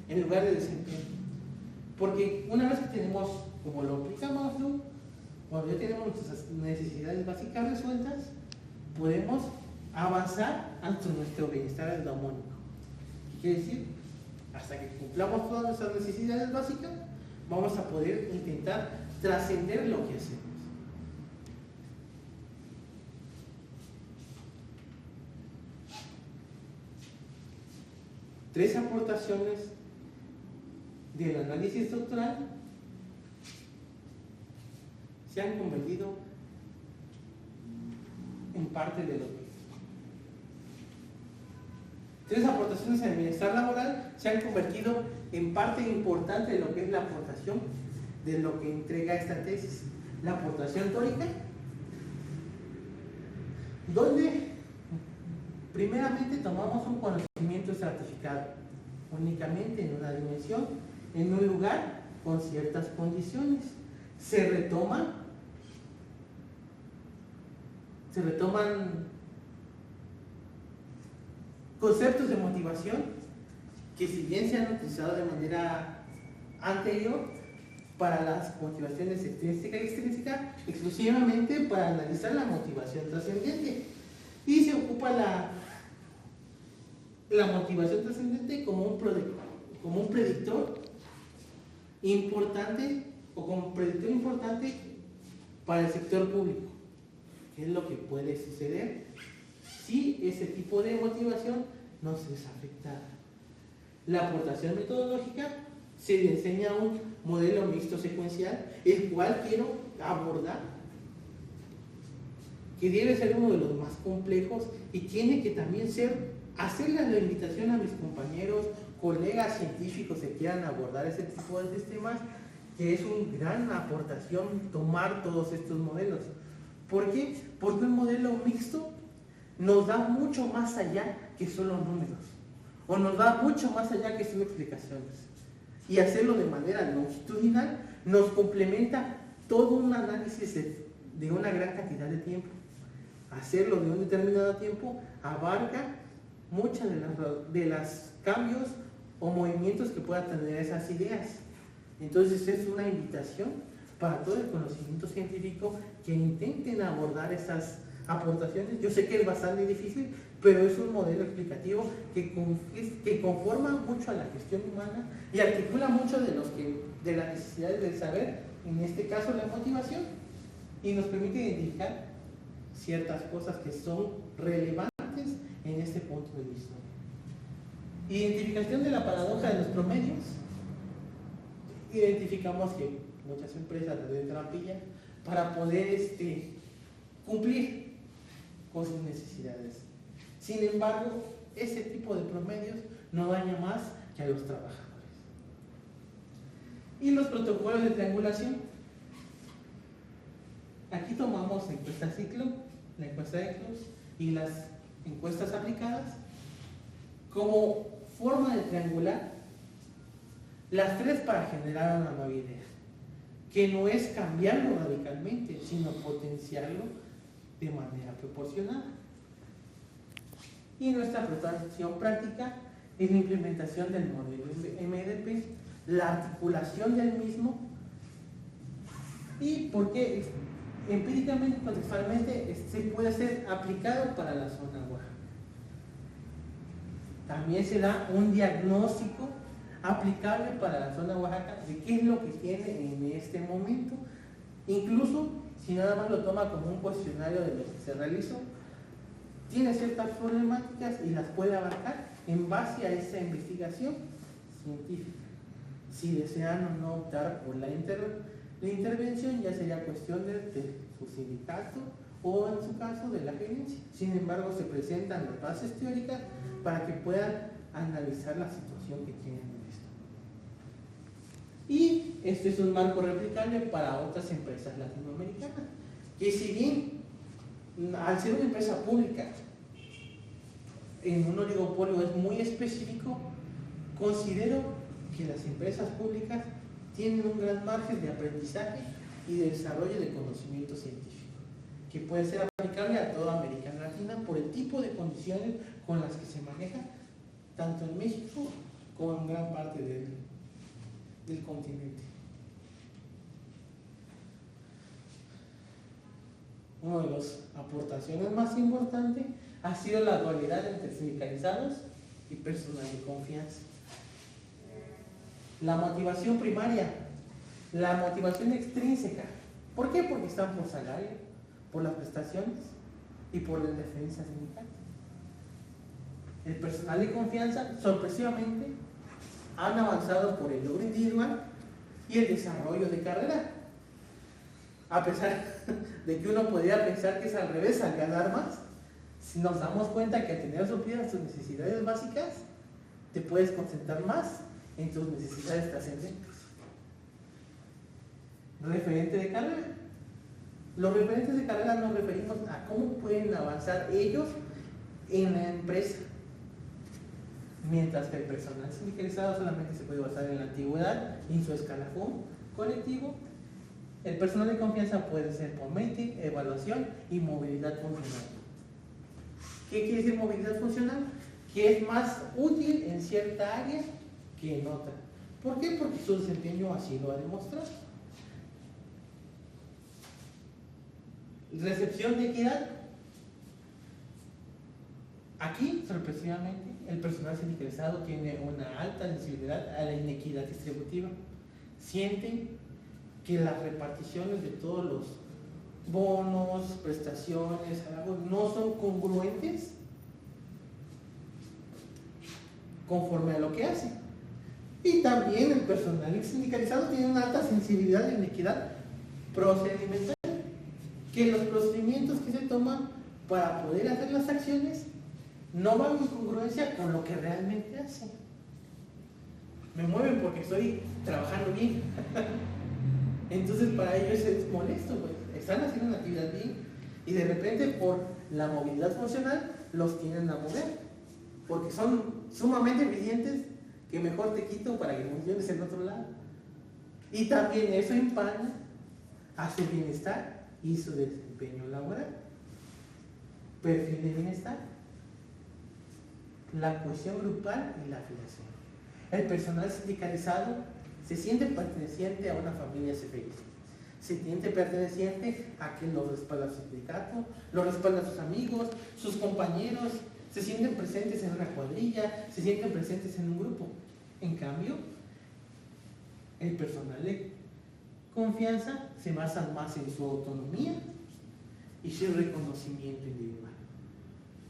[SPEAKER 1] en lugar de desempeño? Porque una vez que tenemos, como lo aplicamos tú, cuando ya tenemos nuestras necesidades básicas resueltas, podemos avanzar hacia nuestro bienestar endogénico. ¿Qué quiere decir? Hasta que cumplamos todas nuestras necesidades básicas, vamos a poder intentar trascender lo que hacemos. Tres aportaciones del análisis estructural se han convertido en parte de lo que Tres aportaciones en el bienestar laboral se han convertido en parte importante de lo que es la aportación de lo que entrega esta tesis. La aportación teórica, donde Primeramente tomamos un conocimiento estratificado, únicamente en una dimensión, en un lugar, con ciertas condiciones. Se retoman conceptos de motivación que, si bien se han utilizado de manera anterior para las motivaciones extrínsecas y extrínsecas, exclusivamente para analizar la motivación trascendente. Y se ocupa la motivación trascendente como un predictor importante, o como un predictor importante para el sector público. ¿Qué es lo que puede suceder si ese tipo de motivación no se es afectada? La aportación metodológica se le enseña un modelo mixto secuencial, el cual quiero abordar, que debe ser uno de los más complejos y tiene que también hacerle la invitación a mis compañeros, colegas científicos que quieran abordar ese tipo de sistemas, que es una gran aportación tomar todos estos modelos. ¿Por qué? Porque un modelo mixto nos da mucho más allá que solo números, o nos da mucho más allá que solo explicaciones. Y hacerlo de manera longitudinal nos complementa todo un análisis de una gran cantidad de tiempo. Hacerlo de un determinado tiempo abarca muchos de los cambios o movimientos que puedan tener esas ideas. Entonces es una invitación para todo el conocimiento científico que intenten abordar esas aportaciones. Yo sé que es bastante difícil, pero es un modelo explicativo que conforma mucho a la gestión humana y articula mucho de las necesidades del saber, en este caso la motivación, y nos permite identificar ciertas cosas que son relevantes en este punto de vista. Identificación de la paradoja de los promedios. Identificamos que muchas empresas les den trampilla para poder cumplir con sus necesidades. Sin embargo, ese tipo de promedios no daña más que a los trabajadores. Y los protocolos de triangulación. Aquí tomamos la encuesta ciclo, la encuesta de Close y las encuestas aplicadas como forma de triangular las tres para generar una nueva idea, que no es cambiarlo radicalmente, sino potenciarlo de manera proporcionada. Y nuestra aplicación práctica es la implementación del modelo MDP, la articulación del mismo, y porque empíricamente, contextualmente, se puede ser aplicado para la zona Oaxaca. También se da un diagnóstico aplicable para la zona Oaxaca de qué es lo que tiene en este momento, incluso si nada más lo toma como un cuestionario de lo que se realizó, tiene ciertas problemáticas y las puede abarcar en base a esa investigación científica. Si desean o no optar por la intervención, ya sería cuestión de su sindicato o, en su caso, de la gerencia. Sin embargo, se presentan las bases teóricas para que puedan analizar la situación que tienen en esto. Y este es un marco replicable para otras empresas latinoamericanas, que, si bien al ser una empresa pública en un oligopolio es muy específico, considero que las empresas públicas tienen un gran margen de aprendizaje y de desarrollo de conocimiento científico, que puede ser aplicable a toda América Latina por el tipo de condiciones con las que se maneja tanto en México como en gran parte del continente. Una de las aportaciones más importantes ha sido la dualidad entre sindicalizados y personal de confianza. La motivación primaria, la motivación extrínseca. ¿Por qué? Porque están por salario, por las prestaciones y por la defensa sindical. El personal de confianza, sorpresivamente, han avanzado por el logro individual y el desarrollo de carrera. A pesar de que uno podría pensar que es al revés, al ganar más, si nos damos cuenta que al tener suplidas tus necesidades básicas, te puedes concentrar más en tus necesidades trascendentes. Referente de carrera. Los referentes de carrera nos referimos a cómo pueden avanzar ellos en la empresa. Mientras que el personal sindicalizado solamente se puede basar en la antigüedad y en su escalafón colectivo, el personal de confianza puede ser por meeting, evaluación y movilidad funcional. ¿Qué quiere decir movilidad funcional? Que es más útil en cierta área que en otra. ¿Por qué? Porque su desempeño así lo ha demostrado. Recepción de equidad. Aquí, sorpresivamente, el personal sindicalizado tiene una alta sensibilidad a la inequidad distributiva. Sienten que las reparticiones de todos los bonos, prestaciones, salarios, no son congruentes conforme a lo que hace. Y también el personal sindicalizado tiene una alta sensibilidad a la inequidad procedimental, que los procedimientos que se toman para poder hacer las acciones no van en congruencia con lo que realmente hacen. Me mueven porque estoy trabajando bien. Entonces para ellos es molesto, pues. Están haciendo una actividad bien y de repente por la movilidad funcional los tienen a mover, porque son sumamente eficientes, que mejor te quito para que funciones en otro lado. Y también eso empaña a su bienestar y su desempeño laboral. Perfil de bienestar, la cohesión grupal y la afiliación. El personal sindicalizado se siente perteneciente a una familia CFI. Se siente perteneciente a que lo respalda su sindicato, lo respalda sus amigos, sus compañeros, se sienten presentes en una cuadrilla, se sienten presentes en un grupo. En cambio, el personal de confianza se basa más en su autonomía y su reconocimiento individual.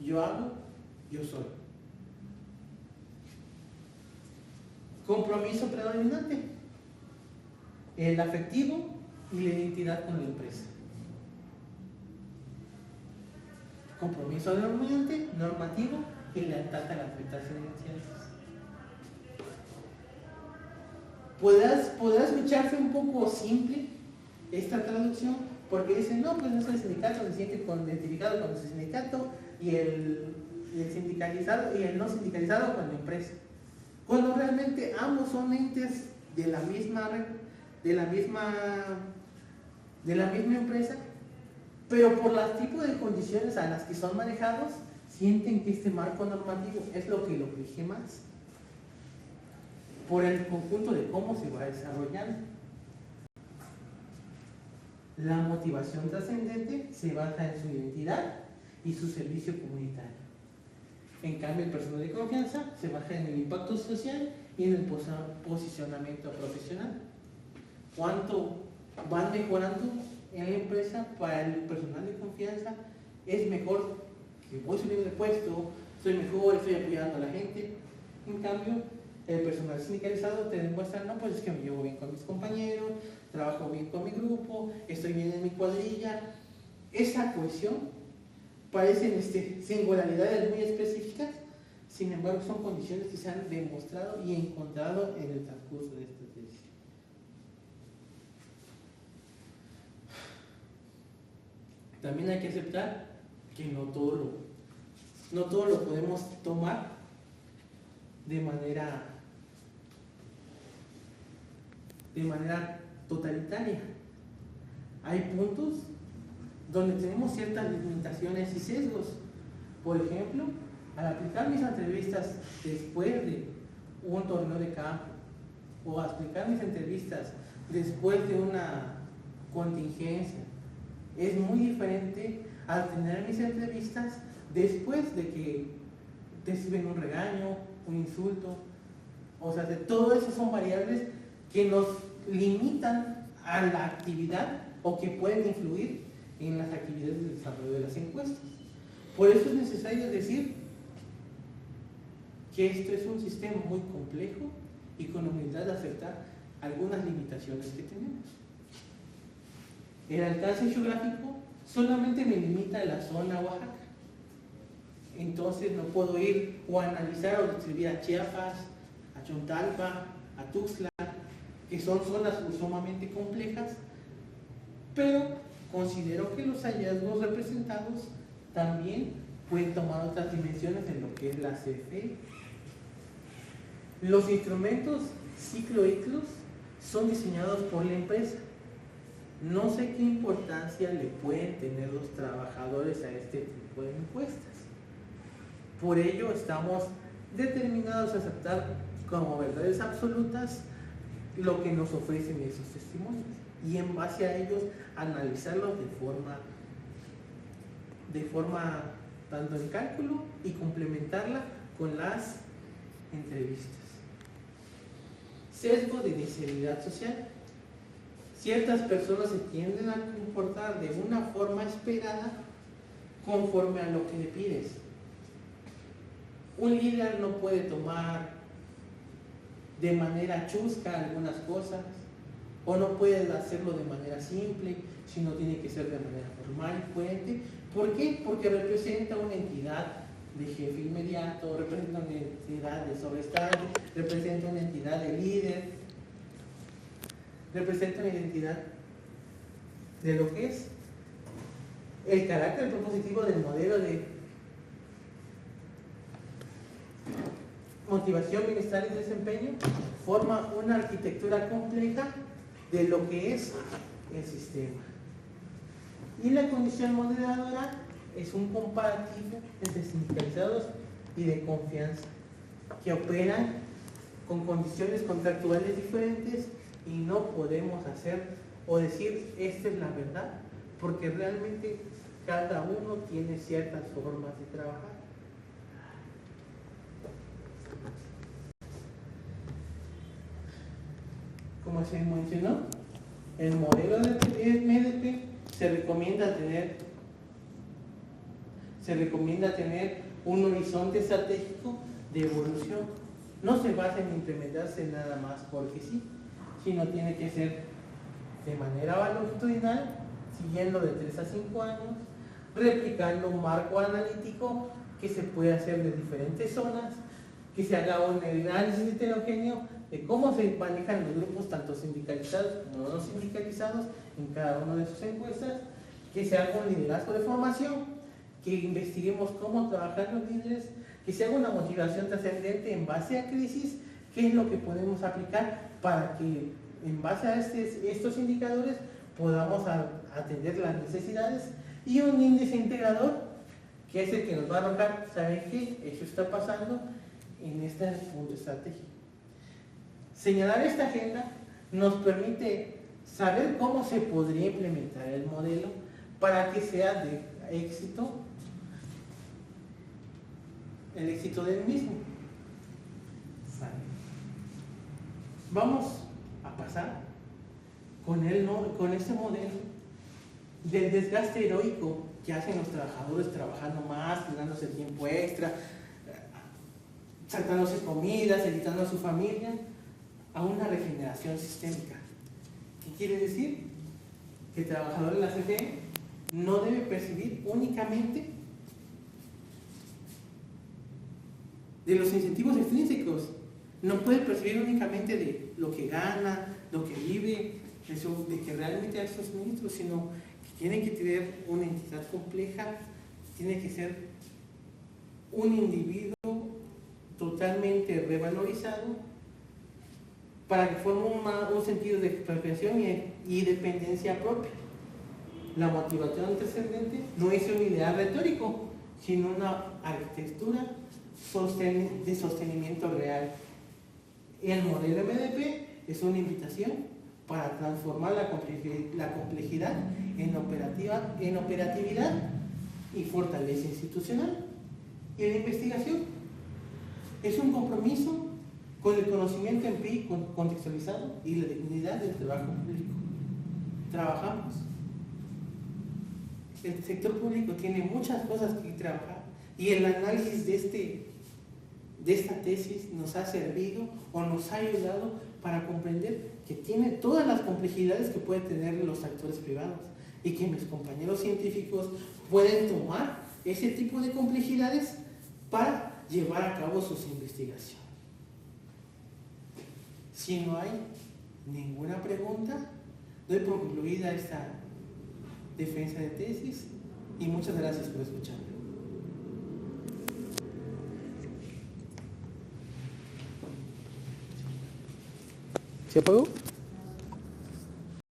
[SPEAKER 1] Yo hago, yo soy. Compromiso predominante, el afectivo y la identidad con la empresa. Compromiso dominante, normativo y lealtad a las metas esenciales. Podrá escucharse un poco simple esta traducción, porque dicen, no, pues no es el sindicato, se siente identificado con su sindicato y el sindicalizado y el no sindicalizado con la empresa. Cuando realmente ambos son entes de la misma empresa, pero por los tipos de condiciones a las que son manejados, sienten que este marco normativo es lo que lo rige más, por el conjunto de cómo se va desarrollando. La motivación trascendente se basa en su identidad y su servicio comunitario. En cambio, el personal de confianza se basa en el impacto social y en el posicionamiento profesional. ¿Cuánto van mejorando en la empresa? Para el personal de confianza es mejor que voy subiendo de puesto, soy mejor, estoy apoyando a la gente. En cambio, el personal sindicalizado te demuestra, no, pues es que me llevo bien con mis compañeros, trabajo bien con mi grupo, estoy bien en mi cuadrilla. Esa cohesión parecen singularidades muy específicas, sin embargo son condiciones que se han demostrado y encontrado en el transcurso de esta tesis. También hay que aceptar que no todo lo podemos tomar de manera totalitaria. Hay puntos donde tenemos ciertas limitaciones y sesgos. Por ejemplo, al aplicar mis entrevistas después de un torneo de campo o aplicar mis entrevistas después de una contingencia, es muy diferente al tener mis entrevistas después de que reciben un regaño, un insulto. O sea, todo eso son variables que nos limitan a la actividad o que pueden influir en las actividades de desarrollo de las encuestas. Por eso es necesario decir que esto es un sistema muy complejo y con humildad aceptar algunas limitaciones que tenemos. El alcance geográfico solamente me limita a la zona Oaxaca. Entonces no puedo ir o analizar o describir a Chiapas, a Chontalpa, a Tuxtla, que son zonas sumamente complejas, pero considero que los hallazgos representados también pueden tomar otras dimensiones en lo que es la CFE. Los instrumentos ciclo-ICLUS son diseñados por la empresa. No sé qué importancia le pueden tener los trabajadores a este tipo de encuestas. Por ello estamos determinados a aceptar como verdades absolutas lo que nos ofrecen esos testimonios y en base a ellos analizarlos de forma tanto en cálculo y complementarla con las entrevistas. Sesgo de deseabilidad social. Ciertas personas se tienden a comportar de una forma esperada conforme a lo que le pides. Un líder no puede tomar de manera chusca algunas cosas, o no puede hacerlo de manera simple, sino tiene que ser de manera formal y coherente. ¿Por qué? Porque representa una entidad de jefe inmediato, representa una entidad de sobreestado, representa una entidad de líder, representa una identidad de lo que es el carácter propositivo del modelo de motivación, bienestar y desempeño. Forma una arquitectura compleja de lo que es el sistema. Y la condición moderadora es un comparativo entre sindicalizados y de confianza que operan con condiciones contractuales diferentes y no podemos hacer o decir esta es la verdad, porque realmente cada uno tiene ciertas formas de trabajar. Como se mencionó, el modelo de MDP se recomienda tener un horizonte estratégico de evolución. No se basa en implementarse nada más porque sí, sino tiene que ser de manera longitudinal, siguiendo de 3 a 5 años, replicando un marco analítico que se puede hacer de diferentes zonas, que se haga un análisis heterogéneo de cómo se manejan los grupos tanto sindicalizados como no sindicalizados en cada una de sus encuestas, que se haga un liderazgo de formación, que investiguemos cómo trabajar los líderes, que se haga una motivación trascendente en base a crisis, qué es lo que podemos aplicar para que en base a estos indicadores podamos atender las necesidades, y un índice integrador que es el que nos va a arrojar, ¿saben qué? Eso está pasando en este punto estratégico. Señalar esta agenda nos permite saber cómo se podría implementar el modelo para que sea de éxito, el éxito del mismo. Vamos a pasar con este modelo del desgaste heroico que hacen los trabajadores trabajando más, dándose tiempo extra, saltándose comidas, evitando a su familia, a una regeneración sistémica. ¿Qué quiere decir? Que el trabajador de la CFE no debe percibir únicamente de los incentivos extrínsecos, no puede percibir únicamente de lo que gana, lo que vive, de que realmente hay sus ministros, sino que tiene que tener una entidad compleja, tiene que ser un individuo totalmente revalorizado para que forme un sentido de expropiación y dependencia propia. La motivación trascendente no es un ideal retórico, sino una arquitectura de sostenimiento real. El modelo MDP es una invitación para transformar la complejidad en operatividad y fortaleza institucional. Y la investigación es un compromiso con el conocimiento empírico contextualizado y la dignidad del trabajo público. Trabajamos. El sector público tiene muchas cosas que trabajar y el análisis de esta tesis nos ha servido o nos ha ayudado para comprender que tiene todas las complejidades que pueden tener los actores privados y que mis compañeros científicos pueden tomar ese tipo de complejidades para llevar a cabo sus investigaciones. Si no hay ninguna pregunta, doy por concluida esta defensa de tesis y muchas gracias por escucharme. ¿Se apagó?